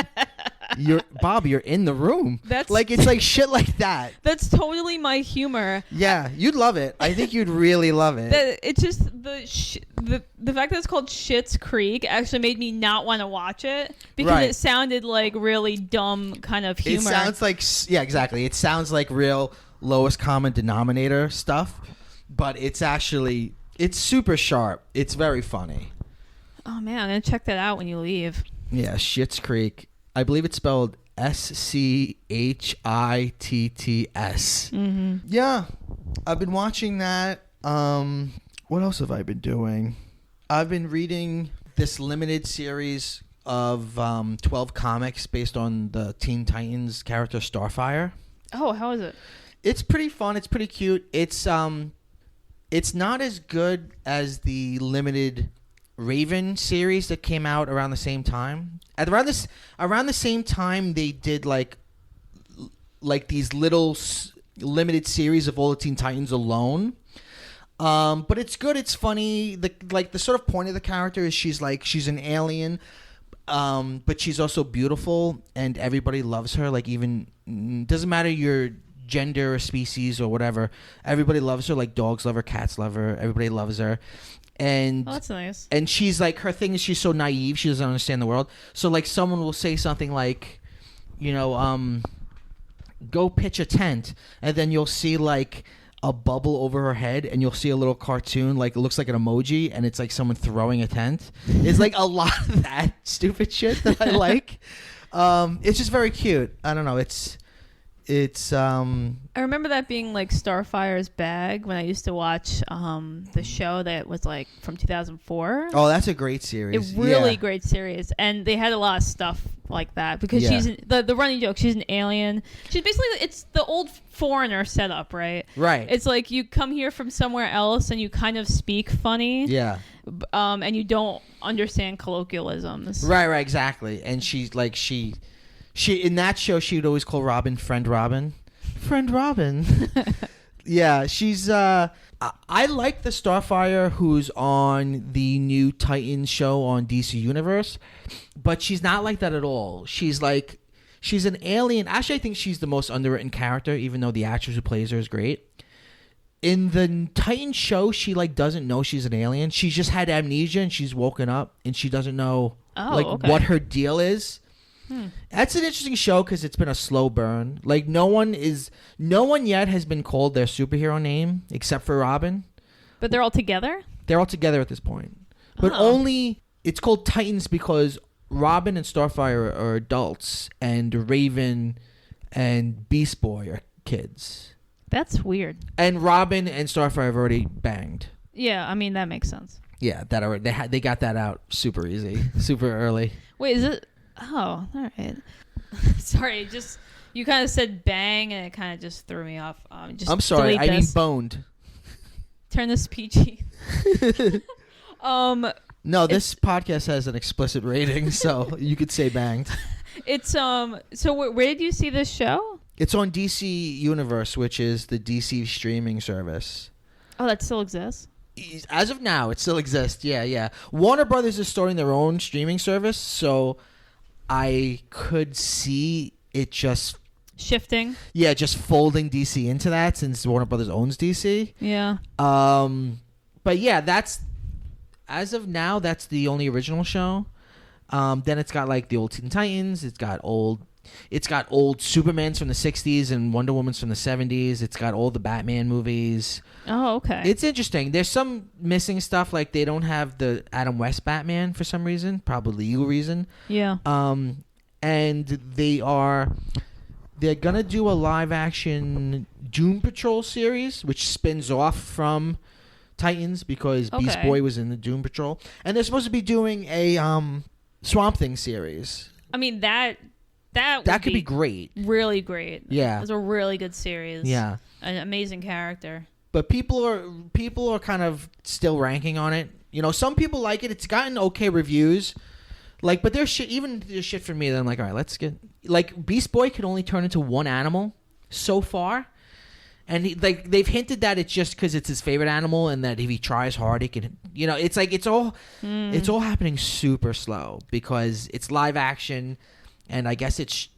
Bob, you're in the room." That's like, it's like shit like that. That's totally my humor. Yeah, you'd love it. I think you'd really love it. It's just the fact that it's called Schitt's Creek actually made me not want to watch it because it sounded like really dumb kind of humor. It sounds like, yeah, exactly. It sounds like real lowest common denominator stuff, but it's super sharp. It's very funny. Oh man, I'm gonna check that out when you leave. Yeah, Schitt's Creek. I believe it's spelled SCHITTS. Mm-hmm. Yeah, I've been watching that. What else have I been doing? I've been reading this limited series of 12 comics based on the Teen Titans character Starfire. Oh, how is it? It's pretty fun. It's pretty cute. It's not as good as the limited Raven series that came out around the same time. Around the same time, they did like these little limited series of all the Teen Titans alone. But it's good. It's funny. The sort of point of the character is she's an alien, but she's also beautiful, and everybody loves her. Like even doesn't matter your gender or species or whatever. Everybody loves her. Like dogs love her, cats love her. Everybody loves her. And that's nice. And she's like, her thing is she's so naive, she doesn't understand the world. So like someone will say something like, go pitch a tent, and then you'll see like a bubble over her head, and you'll see a little cartoon, like it looks like an emoji, and it's like someone throwing a tent. It's like a lot of that stupid shit that I like. It's just very cute. I don't know. It's I remember that being like Starfire's bag when I used to watch the show that was like from 2004. Oh, that's a great series. A really great series, and they had a lot of stuff like that because she's the running joke. She's an alien. She's basically, it's the old foreigner setup, right? Right. It's like you come here from somewhere else and you kind of speak funny. Yeah. And you don't understand colloquialisms. Right, exactly. And she's like she in that show she would always call Robin Friend Robin. Friend Robin. Yeah, she's I like the Starfire who's on the new Titans show on DC Universe, but she's not like that at all. She's an alien. Actually, I think she's the most underwritten character, even though the actress who plays her is great. In the Titans show, she like doesn't know she's an alien. She's just had amnesia and she's woken up and she doesn't know what her deal is. That's an interesting show because it's been a slow burn. Like no one yet has been called their superhero name except for Robin. But they're all together? They're all together at this point. But only it's called Titans because Robin and Starfire are adults and Raven and Beast Boy are kids. That's weird. And Robin and Starfire have already banged. Yeah, I mean that makes sense. Yeah, they got that out super easy, super early. Wait, is it? Oh, all right. Sorry, just you kind of said bang, and it kind of just threw me off. I'm sorry, I mean boned. Turn this PG. No, this podcast has an explicit rating, so you could say banged. It's So where did you see this show? It's on DC Universe, which is the DC streaming service. Oh, that still exists? As of now, it still exists. Yeah. Warner Brothers is starting their own streaming service, so I could see it just shifting. Yeah, just folding DC into that since Warner Brothers owns DC. Yeah. But yeah, that's as of now that's the only original show. Then it's got like the old Teen Titans. It's got old Supermans from the 60s and Wonder Woman's from the 70s. It's got all the Batman movies. Oh, okay. It's interesting. There's some missing stuff, like they don't have the Adam West Batman for some reason, probably legal reason. Yeah. And they're gonna do a live action Doom Patrol series, which spins off from Titans because Beast Boy was in the Doom Patrol, and they're supposed to be doing a Swamp Thing series. I mean that could be great. Really great. Yeah, it's a really good series. Yeah, an amazing character. But people are kind of still ranking on it. You know, some people like it. It's gotten okay reviews. Like, but there's shit for me that I'm like, all right, let's get... Like, Beast Boy could only turn into one animal so far. And, they've hinted that it's just because it's his favorite animal and that if he tries hard, he can... You know, it's like, it's all happening super slow because it's live action and I guess it's...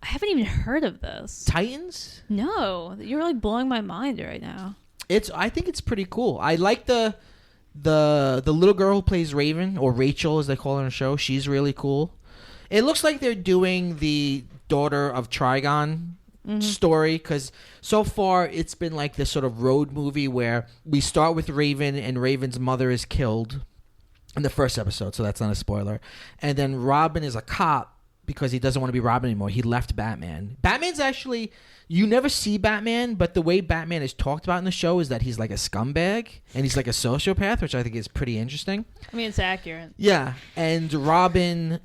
I haven't even heard of this. Titans? No. You're, like, blowing my mind right now. I think it's pretty cool. I like the little girl who plays Raven, or Rachel as they call her on the show. She's really cool. It looks like they're doing the daughter of Trigon story because so far it's been like this sort of road movie where we start with Raven and Raven's mother is killed in the first episode, so that's not a spoiler. And then Robin is a cop because he doesn't want to be Robin anymore. He left Batman. Batman's actually... You never see Batman, but the way Batman is talked about in the show is that he's like a scumbag and he's like a sociopath, which I think is pretty interesting. I mean, it's accurate. Yeah, and Robin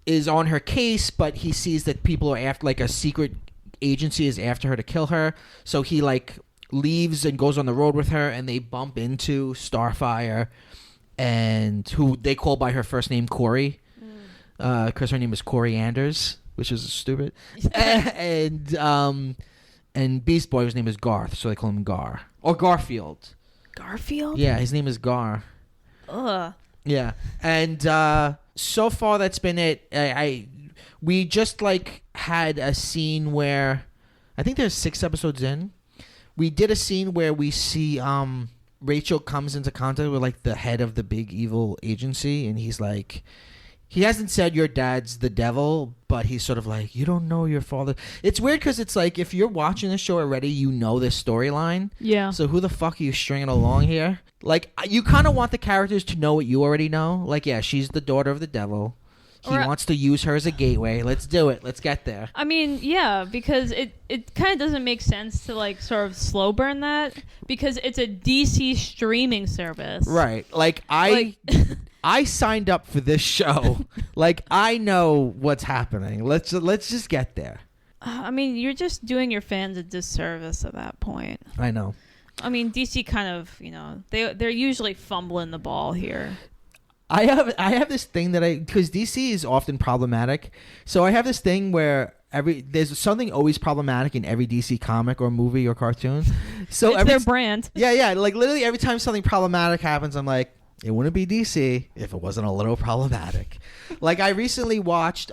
is on her case, but he sees that people are after, like a secret agency is after her to kill her, so he like leaves and goes on the road with her, and they bump into Starfire, and who they call by her first name Corey, because her name is Corey Anders. Which is stupid. And Beast Boy, his name is Garth, so they call him Gar. Or Garfield. Garfield? Yeah, his name is Gar. Ugh. Yeah. And so far that's been it. We just like had a scene where I think there's 6 episodes in. We did a scene where we see Rachel comes into contact with like the head of the big evil agency, and he's like... He hasn't said your dad's the devil, but he's sort of like, you don't know your father. It's weird because it's like, if you're watching the show already, you know this storyline. Yeah. So who the fuck are you stringing along here? Like, you kind of want the characters to know what you already know. Like, yeah, she's the daughter of the devil. He wants to use her as a gateway. Let's do it. Let's get there. I mean, yeah, because it kind of doesn't make sense to, like, sort of slow burn that because it's a DC streaming service. Right. Like I signed up for this show. Like, I know what's happening. Let's just get there. I mean, you're just doing your fans a disservice at that point. I know. I mean, DC kind of, you know, they're usually fumbling the ball here. I have this thing that because DC is often problematic, so I have this thing where there's something always problematic in every DC comic or movie or cartoon. So it's their brand. Yeah. Like literally every time something problematic happens, I'm like, it wouldn't be DC if it wasn't a little problematic. Like I recently watched.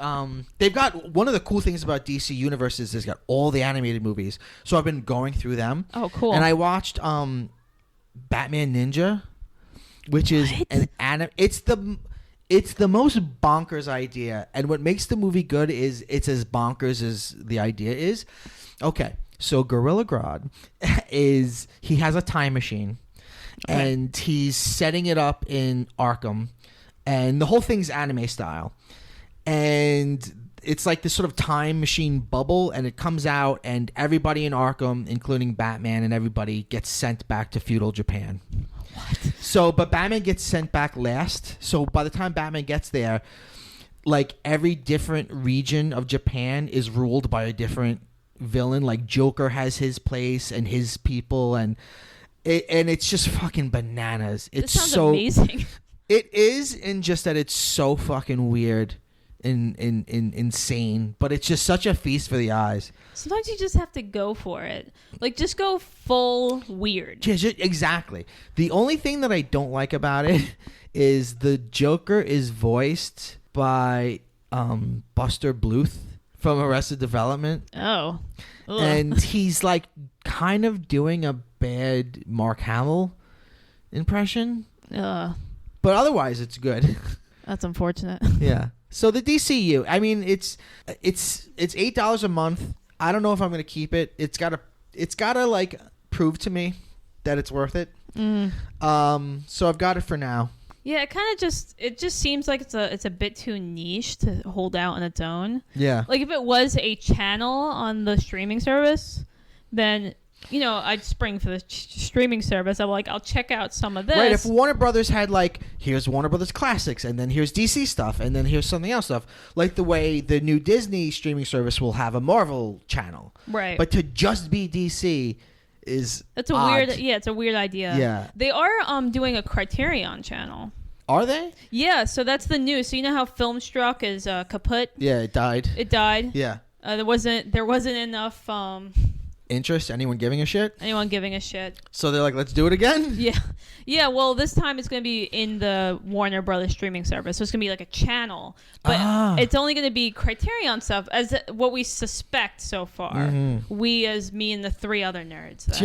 They've got one of the cool things about DC Universe is they've got all the animated movies. So I've been going through them. Oh, cool. And I watched Batman Ninja. Which is it's the most bonkers idea, and what makes the movie good is it's as bonkers as the idea is. Okay, so Gorilla Grodd he has a time machine, and he's setting it up in Arkham, and the whole thing's anime style, and it's like this sort of time machine bubble, and it comes out, and everybody in Arkham, including Batman and everybody, gets sent back to feudal Japan. What? So, but Batman gets sent back last. So by the time Batman gets there, like every different region of Japan is ruled by a different villain. Like Joker has his place and his people, and it's just fucking bananas. It's this sounds so amazing. It is, in just that it's so fucking weird. Insane, but it's just such a feast for the eyes. Sometimes you just have to go for it. Like, just go full weird. Yeah, exactly. The only thing that I don't like about it is the Joker is voiced by Buster Bluth from Arrested Development. Oh. Ugh. And he's like kind of doing a bad Mark Hamill impression. But otherwise it's good. That's unfortunate. Yeah. So the DCU, I mean, it's $8 a month. I don't know if I'm gonna keep it. It's gotta like prove to me that it's worth it. So I've got it for now. Yeah, it just seems like it's a bit too niche to hold out on its own. Yeah. Like if it was a channel on the streaming service, then I'd spring for the streaming service. I'm like, I'll check out some of this. Right. If Warner Brothers had like, here's Warner Brothers classics, and then here's DC stuff, and then here's something else stuff, like the way the new Disney streaming service will have a Marvel channel. Right. But to just be DC is it's a odd. it's a weird idea. Yeah. They are doing a Criterion channel. Are they? Yeah, so that's the news. So you know how Filmstruck is kaput? Yeah, it died. It died. Yeah. There wasn't enough Interest? Anyone giving a shit? anyone giving a shit. So they're like, let's do it again? Yeah, well, this time it's going to be in the Warner Brothers streaming service. So it's going to be like a channel. But it's only going to be Criterion stuff, as what we suspect so far. Mm-hmm. We, as me and the 3 other nerds. That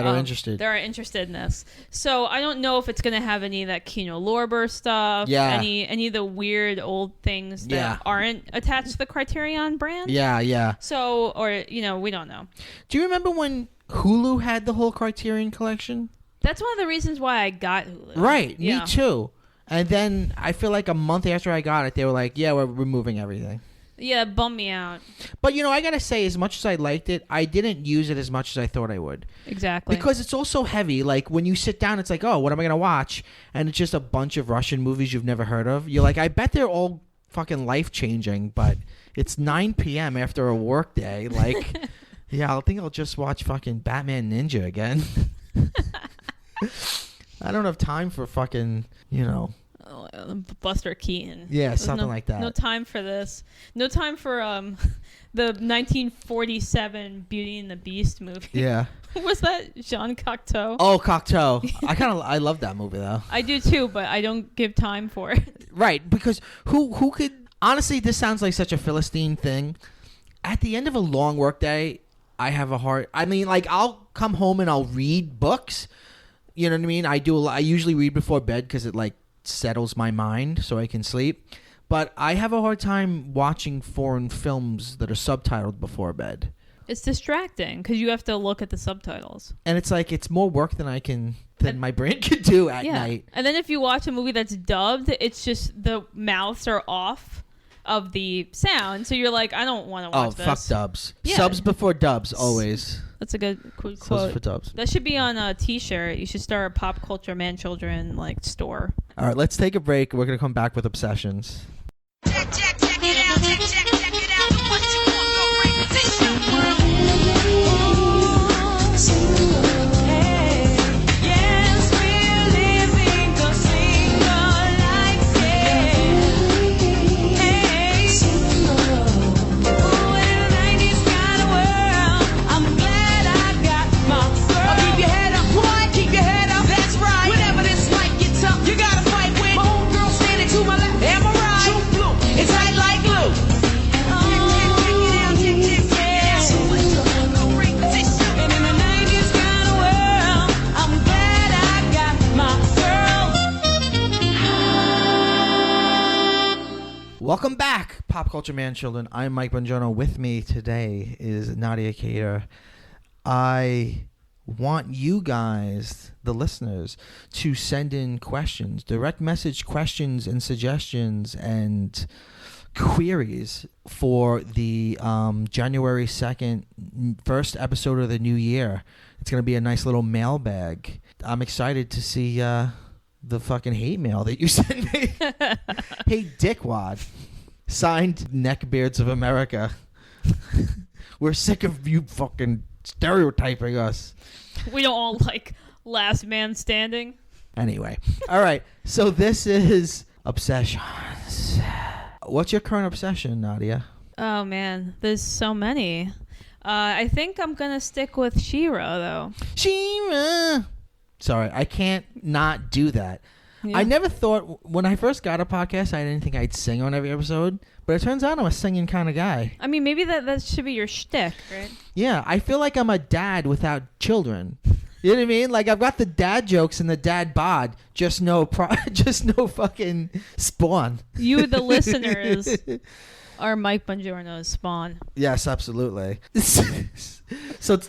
are interested. That are interested in this. So I don't know if it's going to have any of that Kino Lorber stuff. Yeah. Any of the weird old things that aren't attached to the Criterion brand. Yeah. So, or, we don't know. Do you remember when Hulu had the whole Criterion collection? That's one of the reasons why I got Hulu. Right, Yeah. me too. And then I feel like a month after I got it, they were like, yeah, we're removing everything. Yeah, it bummed me out. But, I got to say, as much as I liked it, I didn't use it as much as I thought I would. Exactly. Because it's also heavy. Like, when you sit down, it's like, oh, what am I going to watch? And it's just a bunch of Russian movies you've never heard of. You're like, I bet they're all fucking life-changing, but it's 9 p.m. after a work day. Like, yeah, I think I'll just watch fucking Batman Ninja again. I don't have time for fucking, Buster Keaton. Yeah, something like that. No time for this. No time for the 1947 Beauty and the Beast movie. Yeah. Was that Jean Cocteau? Oh, Cocteau. I love that movie though. I do too, but I don't give time for it. Right, because who could honestly? This sounds like such a Philistine thing. At the end of a long work day, I have a hard. I mean, like I'll come home and I'll read books. You know what I mean? I usually read before bed because it like settles my mind so I can sleep. But I have a hard time watching foreign films that are subtitled before bed. It's distracting because you have to look at the subtitles. And it's like it's more work than my brain could do at night. And then if you watch a movie that's dubbed, it's just the mouths are off of the sound. So you're like, I don't want to watch this. Oh, fuck dubs. Yeah. Subs before dubs, always. That's a good quote. Subs for dubs. That should be on a t-shirt. You should start a pop culture man children store. All right, let's take a break. We're going to come back with Obsessions. Check it out, check it out. What you want, your great position. Yes, we're living the single life, Hey, oh, in the 90s kind of world, I'm glad I got my girl. Keep your head up, boy, keep your head up. That's right. Whenever this fight gets up, you gotta fight with my homegirl standing to my left. Am I right? True blue, it's tight like glue. And in the 90s kind of world, I'm glad I got my girl. Welcome back, Pop Culture Man Children. I'm Mike Bongiorno. With me today is Nadia Cater. I want you guys, the listeners, to send in questions, direct message questions and suggestions and queries for the January 2nd first episode of the new year. It's going to be a nice little mailbag. I'm excited to see the fucking hate mail that you sent me. Hey, dickwad. Signed, Neckbeards of America. We're sick of you fucking stereotyping us. We don't all like Last Man Standing. Anyway. All right. So this is Obsessions. What's your current obsession, Nadia? Oh man, there's so many. I think I'm gonna stick with She-Ra though. She-Ra. Sorry, I can't not do that. Yeah. I never thought, when I first got a podcast, I didn't think I'd sing on every episode. But it turns out I'm a singing kind of guy. I mean, maybe that should be your shtick, right? Yeah, I feel like I'm a dad without children. You know what I mean? Like I've got the dad jokes and the dad bod, just no fucking spawn. You, the listeners, are Mike Bongiorno's spawn. Yes, absolutely. So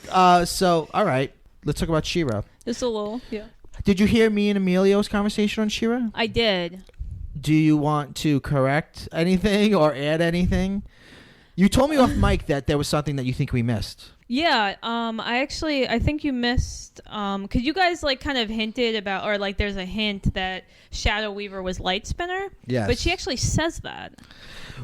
all right, let's talk about She-Ra. Just a little, yeah. Did you hear me and Emilio's conversation on She-Ra? I did. Do you want to correct anything or add anything? You told me off mic that there was something that you think we missed. Yeah, I think you missed, cause you guys like kind of hinted about, or like there's a hint that Shadow Weaver was Light Spinner. Yes. But she actually says that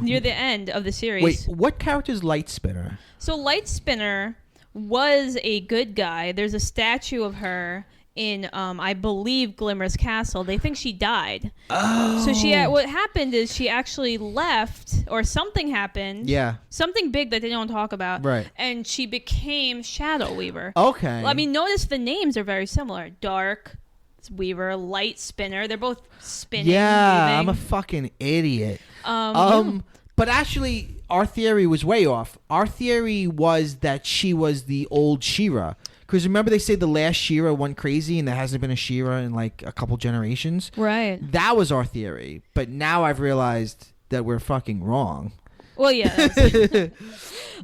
near the end of the series. Wait, what character's Light Spinner? So Light Spinner was a good guy. There's a statue of her in, I believe, Glimmer's castle. They think she died. Oh. So what happened is she actually left, or something happened. Yeah. Something big that they don't talk about. Right. And she became Shadow Weaver. Okay. Well, I mean, notice the names are very similar. Dark Weaver, Light Spinner. They're both spinning. Yeah, moving. I'm a fucking idiot. Yeah. But actually, our theory was way off. Our theory was that she was the old She-Ra. Because remember they say the last She-Ra went crazy and there hasn't been a She-Ra in like a couple generations? Right. That was our theory. But now I've realized that we're fucking wrong. Well, yeah.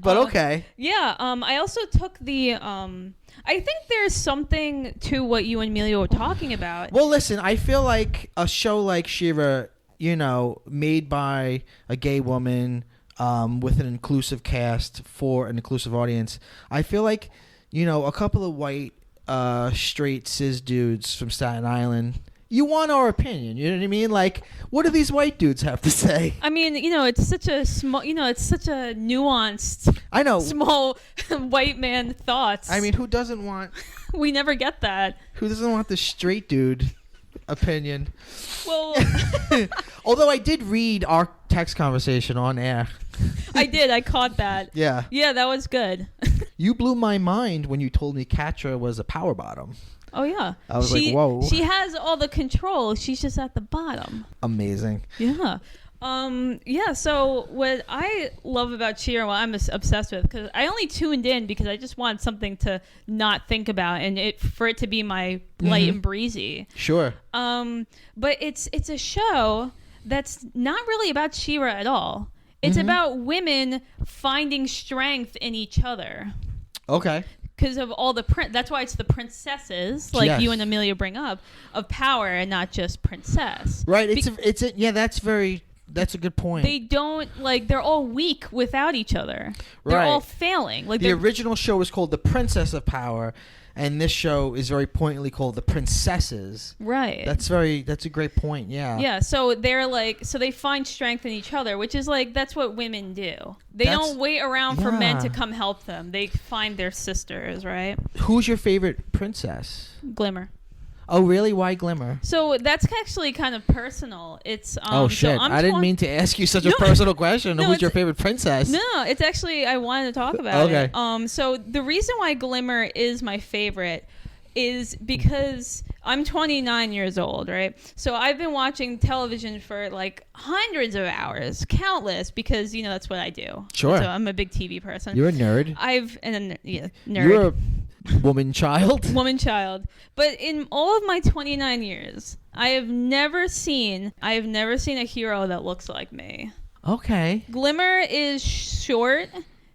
But okay. Yeah. I also took the... I think there's something to what you and Emilio were talking about. Well, listen, I feel like a show like She-Ra, you know, made by a gay woman with an inclusive cast for an inclusive audience, I feel like, you know, a couple of white, straight, cis dudes from Staten Island, you want our opinion, you know what I mean? Like, what do these white dudes have to say? I mean, you know, it's such a small, you know, it's such a nuanced, I know. small white man thoughts. I mean, who doesn't want we never get that. the straight dude opinion? Well, Although I did read our text conversation on air. I did. I caught that. Yeah. Yeah, that was good. You blew my mind when you told me Katra was a power bottom. Oh, yeah. I was like, whoa. She has all the control. She's just at the bottom. Amazing. Yeah. Yeah, so what I love about She-Ra, what I'm obsessed with, because I only tuned in because I just want something to not think about and for it to be my light and breezy. Sure. But it's a show that's not really about She-Ra at all. It's about women finding strength in each other. Okay. Because of all the that's why it's the princesses, like Yes. you and Amelia bring up, of power and not just princess. Right. Yeah. That's a good point. They don't they're all weak without each other. They're Right. all failing. Like the original show was called The Princess of Power, and this show is very pointedly called The Princesses. Right. That's a great point. Yeah. Yeah. So they're so they find strength in each other, which is that's what women do. They don't wait around for men to come help them. They find their sisters, right? Who's your favorite princess? Glimmer. Oh, really? Why Glimmer? So that's actually kind of personal. It's oh shit! So I didn't mean to ask you such a personal question. No, Who's your favorite princess? No, it's actually I wanted to talk about it. So the reason why Glimmer is my favorite is because I'm 29 years old, right? So I've been watching television for hundreds of hours, countless, because that's what I do. Sure. So I'm a big TV person. You're a nerd. Nerd. You're a woman child. Woman child. But in all of my 29 years, I have never seen a hero that looks like me. Okay. Glimmer is short.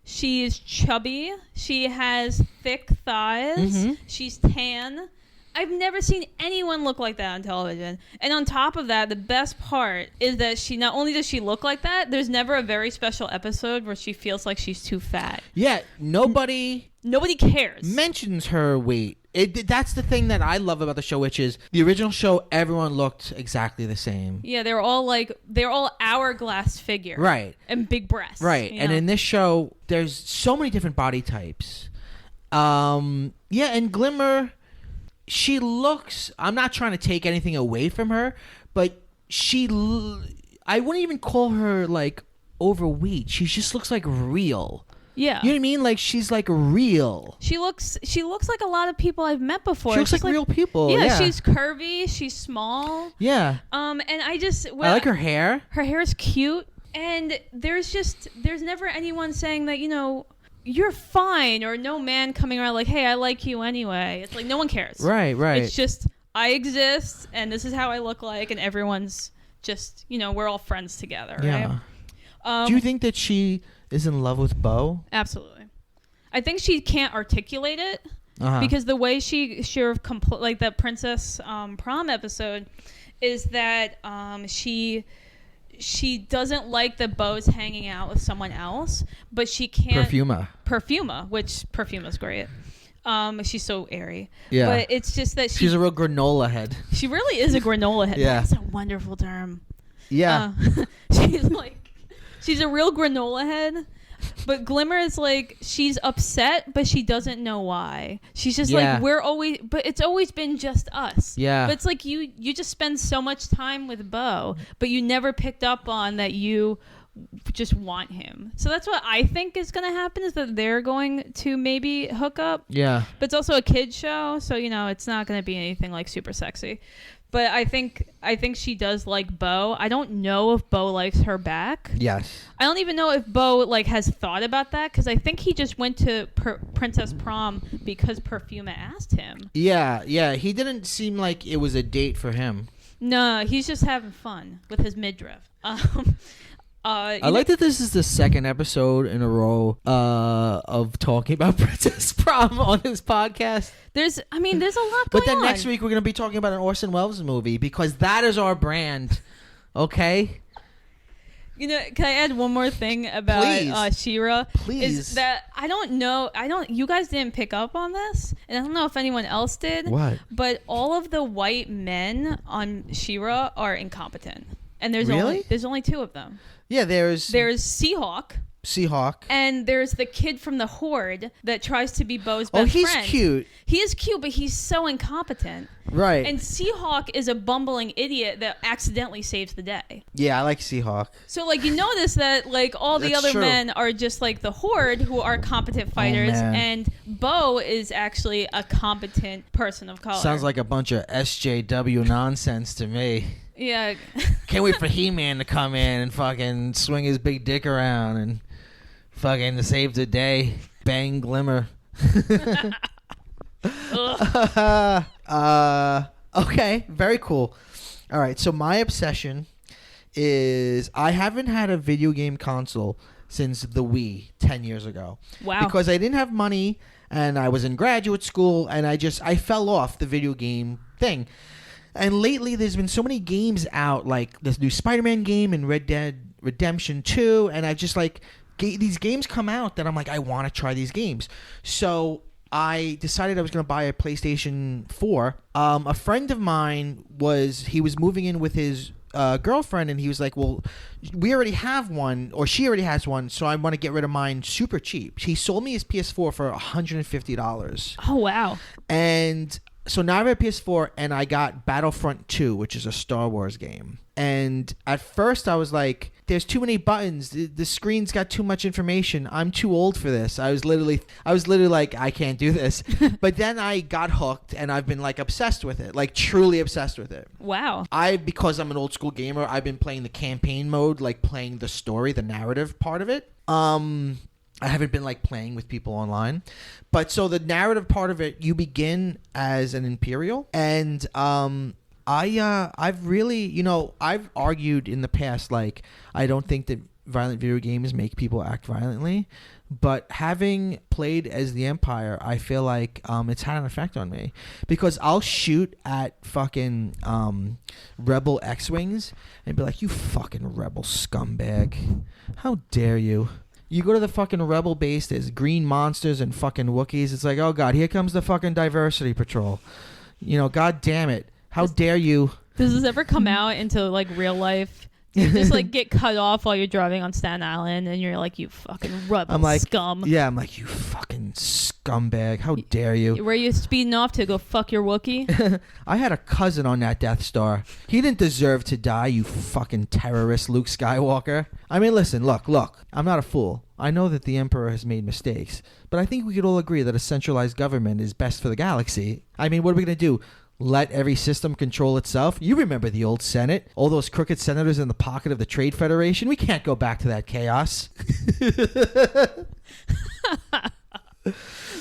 She's chubby. She has thick thighs. She's tan. I've never seen anyone look like that on television. And on top of that, the best part is that she not only does she look like that, there's never a very special episode where she feels like she's too fat. Yeah, nobody cares. mentions her weight. That's the thing that I love about the show, which is the original show, everyone looked exactly the same. Yeah, they're all hourglass figure. Right. And big breasts. Right. And in this show, there's so many different body types. Yeah, and Glimmer, she looks, I'm not trying to take anything away from her, but I wouldn't even call her overweight. She just looks real. Yeah. You know what I mean? She's real. She looks like a lot of people I've met before. She looks like real people. Yeah, she's curvy. She's small. Yeah. And I like her hair. Her hair is cute. And there's never anyone saying that, you're fine, or no man coming around hey, I like you anyway. It's no one cares. Right. It's just, I exist, and this is how I look like, and everyone's just, we're all friends together, yeah. right? Do you think that she is in love with Bo? Absolutely. I think she can't articulate it, because the way she like the Princess Prom episode is that she doesn't like that Bo's hanging out with someone else, but she can't Perfuma, which Perfuma's great. She's so airy. Yeah. But it's just that she's a real granola head. She really is a granola head. Yeah. That's a wonderful term. Yeah. She's a real granola head. But Glimmer is like, she's upset, but she doesn't know why. She's just like, but it's always been just us. Yeah. But it's like you just spend so much time with Bo, but you never picked up on that you just want him. So that's what I think is going to happen, is that they're going to maybe hook up. Yeah. But it's also a kid's show, so, it's not going to be anything like super sexy. But I think she does like Bo. I don't know if Bo likes her back. Yes. I don't even know if Bo has thought about that, because I think he just went to Princess Prom because Perfuma asked him. Yeah. He didn't seem like it was a date for him. No, he's just having fun with his midriff. I like that this is the second episode in a row of talking about Princess Prom on this podcast. There's a lot going on. But then next week we're going to be talking about an Orson Welles movie, because that is our brand. Okay? Can I add one more thing about She-Ra? Please. Is that I don't know. You guys didn't pick up on this, and I don't know if anyone else did. What? But all of the white men on She-Ra are incompetent. And there's only two of them. Yeah, there's Seahawk, and there's the kid from the Horde that tries to be Bo's best friend. Oh, he's cute. He is cute, but he's so incompetent. Right. And Seahawk is a bumbling idiot that accidentally saves the day. Yeah, I like Seahawk. So, you notice that, all the other men are just like the Horde, who are competent fighters, and Bo is actually a competent person of color. Sounds like a bunch of SJW nonsense to me. Yeah. Can't wait for He-Man to come in and fucking swing his big dick around and fucking save the day. Bang Glimmer. Okay, very cool. All right, so my obsession is I haven't had a video game console since the Wii 10 years ago. Wow. Because I didn't have money and I was in graduate school and I fell off the video game thing. And lately, there's been so many games out, like this new Spider-Man game and Red Dead Redemption 2, and I just these games come out that I'm like, I want to try these games. So I decided I was going to buy a PlayStation 4. A friend of mine was moving in with his girlfriend, and he was like, well, we already have one, or she already has one, so I want to get rid of mine super cheap. He sold me his PS4 for $150. Oh, wow. And so now I have a PS4, and I got Battlefront 2, which is a Star Wars game. And at first I was like, there's too many buttons. The screen's got too much information. I'm too old for this. I was literally like, I can't do this. But then I got hooked, and I've been obsessed with it, truly obsessed with it. Wow. Because I'm an old school gamer, I've been playing the campaign mode, playing the story, the narrative part of it. I haven't been playing with people online. But so the narrative part of it, you begin as an Imperial, and I've really, I've argued in the past, I don't think that violent video games make people act violently, but having played as the Empire, I feel like it's had an effect on me, because I'll shoot at fucking rebel X-Wings and be like, you fucking rebel scumbag. How dare you? You go to the fucking rebel base, there's green monsters and fucking Wookiees. It's like, oh God, here comes the fucking diversity patrol. God damn it. How dare you? Does this ever come out into real life? You just get cut off while you're driving on Staten Island, and you're like, you fucking rebel scum. Yeah, I'm like, you fucking scumbag. How dare you? Were you speeding off to go fuck your Wookiee? I had a cousin on that Death Star. He didn't deserve to die, you fucking terrorist, Luke Skywalker. I mean, listen, look. I'm not a fool. I know that the Emperor has made mistakes, but I think we could all agree that a centralized government is best for the galaxy. I mean, what are we going to do? Let every system control itself? You remember the old Senate? All those crooked senators in the pocket of the Trade Federation? We can't go back to that chaos.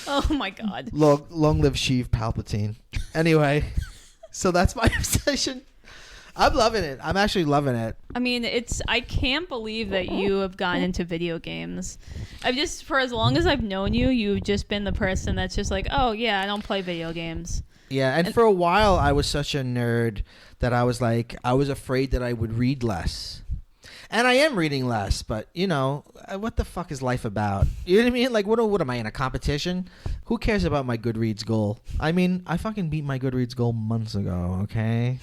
Oh my God. Long live Sheev Palpatine. Anyway, so that's my obsession. I'm loving it. I'm actually loving it. I mean, I can't believe that you have gotten into video games. For as long as I've known you, you've just been the person that's just like, oh yeah, I don't play video games. Yeah, and for a while I was such a nerd that I was afraid that I would read less. And I am reading less, but what the fuck is life about? You know what I mean? Like, what am I in a competition? Who cares about my Goodreads goal? I mean, I fucking beat my Goodreads goal months ago, okay?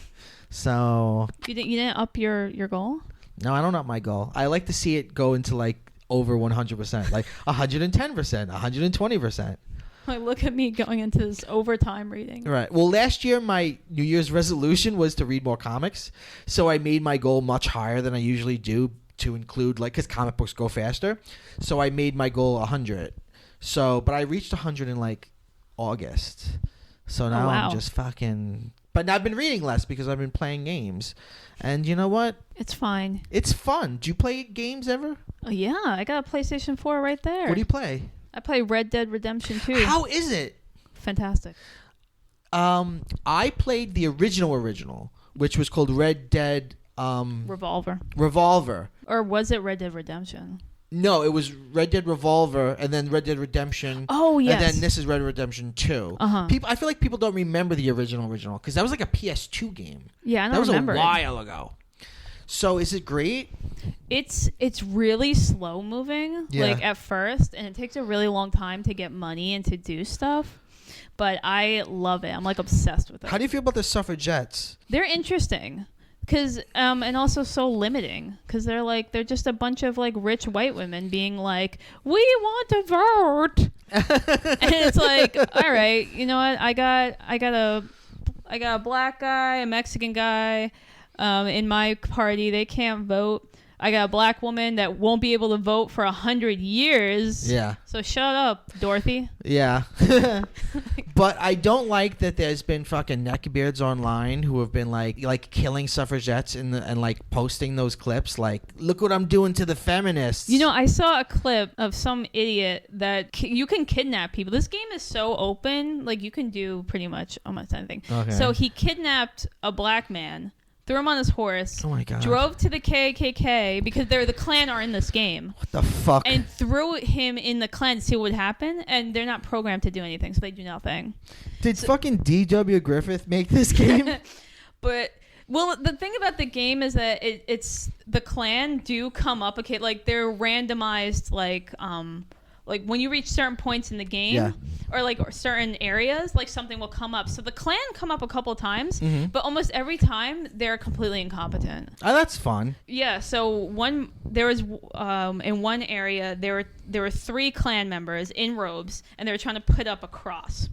So you didn't up your goal? No, I don't up my goal. I like to see it go into like over 100%, like 110%, 120%. Like, look at me going into this overtime reading. Right. Well, last year my New Year's resolution was to read more comics, so I made my goal much higher than I usually do to include, like, because comic books go faster. So I made my goal 100. So, but I reached 100 in like August. So now I'm just fucking. But now I've been reading less because I've been playing games, and you know what? It's fine. It's fun. Do you play games ever? Oh yeah, I got a PlayStation 4 right there. What do you play? I play Red Dead Redemption 2. How is it? Fantastic. I played the original, which was called Red Dead Revolver. Or was it Red Dead Redemption? No, it was Red Dead Revolver and then Red Dead Redemption. Oh, yes. And then this is Red Dead Redemption 2. Uh-huh. I feel like people don't remember the original because that was like a PS2 game. Yeah, I don't remember. That was a while ago. So is it great? It's really slow moving, like at first, and it takes a really long time to get money and to do stuff. But I love it. I'm like obsessed with it. How do you feel about the suffragettes? They're interesting. Cause and also so limiting, because they're just a bunch of like rich white women being like, we want to vote. And it's like, all right, you know what, I got a black guy, a Mexican guy in my party. They can't vote. I got a black woman that won't be able to vote for 100 years. Yeah. So shut up, Dorothy. Yeah. But I don't like that there's been fucking neckbeards online who have been like killing suffragettes and like posting those clips like, look what I'm doing to the feminists. You know, I saw a clip of some idiot that you can kidnap people. This game is so open. Like, you can do pretty much almost anything. Okay. So he kidnapped a black man, threw him on his horse. Oh my God. Drove to the KKK because the Klan are in this game. What the fuck? And threw him in the Klan to see what would happen, and they're not programmed to do anything, so they do nothing. Did fucking D.W. Griffith make this game? But the thing about the game is that it's the Klan do come up. Okay, like they're randomized, like when you reach certain points in the game, or certain areas, like something will come up. So the Klan come up a couple times, but almost every time they're completely incompetent. Oh, that's fun. Yeah. So there was in one area there were 3 Klan members in robes, and they were trying to put up a cross.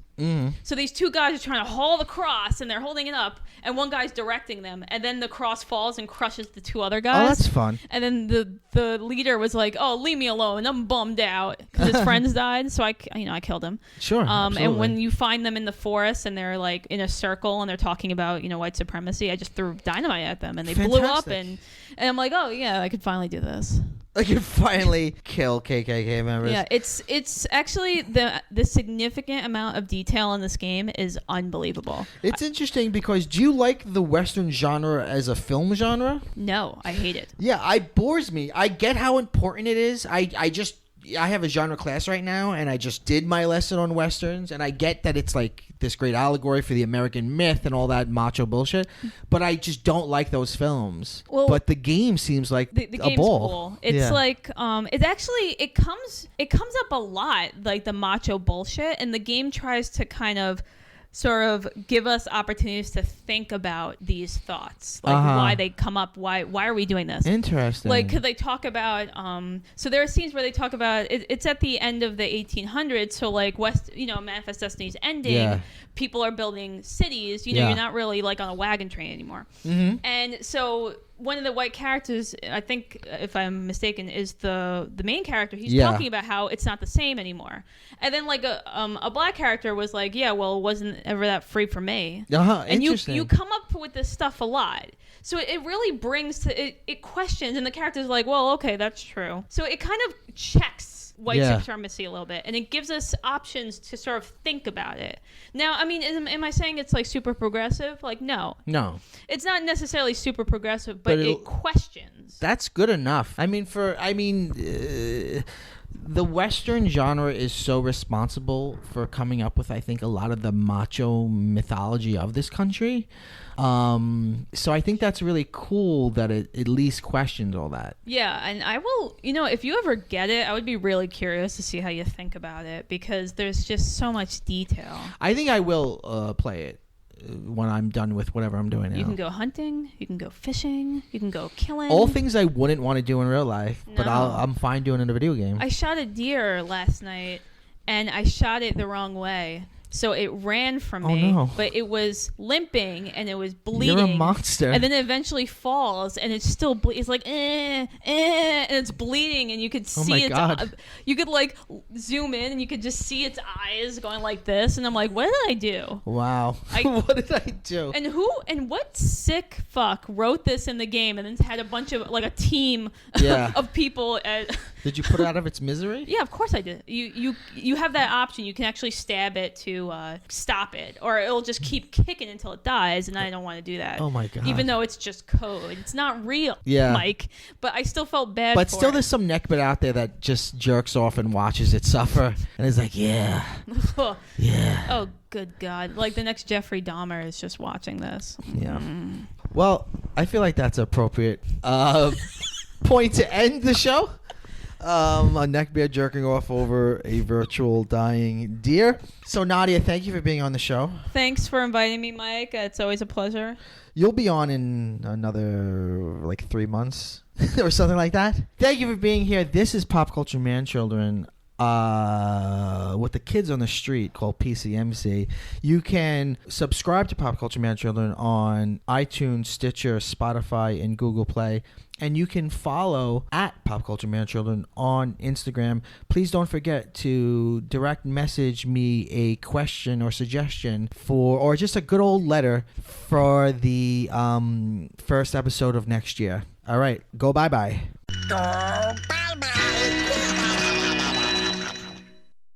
So these 2 guys are trying to haul the cross, and they're holding it up, and one guy's directing them, and then the cross falls and crushes the 2 other guys. Oh, that's fun. And then the leader was like, "Oh, leave me alone. I'm bummed out because his friends died." So I killed him. Sure. And when you find them in the forest and they're like in a circle and they're talking about white supremacy, I just threw dynamite at them and they blew up, and I'm like, oh yeah, I could finally do this. I could finally kill KKK members. Yeah, it's actually the significant amount of detail in this game is unbelievable. It's interesting because do you like the Western genre as a film genre? No, I hate it. Yeah, it bores me. I get how important it is. I have a genre class right now, and I just did my lesson on Westerns, and I get that it's like this great allegory for the American myth and all that macho bullshit, but I just don't like those films. Well, but the game seems like the game's a ball. Cool. It's like it's actually it comes up a lot, like the macho bullshit, and the game tries to kind of sort of give us opportunities to think about these thoughts, like why they come up, why are we doing this? Interesting. Like, could they talk about so there are scenes where they talk about it's at the end of the 1800s, so like Manifest Destiny's ending, people are building cities, you're not really like on a wagon train anymore. And so one of the white characters, I think, if I'm mistaken, is the main character. He's talking about how it's not the same anymore. And then like a black character was like, yeah, well, it wasn't ever that free for me. And you come up with this stuff a lot. So it really brings to it questions, and the character's like, well, okay, that's true. So it kind of checks white supremacy a little bit, and it gives us options to sort of think about it. Now, I mean, am I saying it's like super progressive? Like, no, it's not necessarily super progressive, but it questions. That's good enough. I mean, the Western genre is so responsible for coming up with, I think, a lot of the macho mythology of this country. So I think that's really cool that it at least questions all that. Yeah, and I will, if you ever get it, I would be really curious to see how you think about it, because there's just so much detail. I think I will play it when I'm done with whatever I'm doing now. You can go hunting, you can go fishing, you can go killing. All things I wouldn't want to do in real life, but I'm fine doing in a video game. I shot a deer last night, and I shot it the wrong way. So it ran from me, but it was limping and it was bleeding. You're a monster. And then it eventually falls, and it's still it's like and it's bleeding, and you could see you could like zoom in, and you could just see its eyes going like this, and I'm like, what did I do? Wow. What did I do? And what sick fuck wrote this in the game and then had a bunch of like a team of people Did you put it out of its misery? Yeah, of course I did. You have that option. You can actually stab it to stop it, or it'll just keep kicking until it dies, and I don't want to do that. Oh my god! Even though it's just code, it's not real, Mike. But I still felt bad. But still, there's some neckbit out there that just jerks off and watches it suffer, and is like, yeah. Oh, good god! Like the next Jeffrey Dahmer is just watching this. Yeah. Well, I feel like that's appropriate point to end the show. A neckbeard jerking off over a virtual dying deer. So Nadia, thank you for being on the show. Thanks for inviting me, Mike. It's always a pleasure. You'll be on in another 3 months or something like that. Thank you for being here. This is Pop Culture Man Children with the kids on the street, called PCMC. You can subscribe to Pop Culture Man Children on iTunes, Stitcher, Spotify, and Google Play. And you can follow at Pop Culture Man Children on Instagram. Please don't forget to direct message me a question or suggestion or just a good old letter for the first episode of next year. All right, go bye-bye.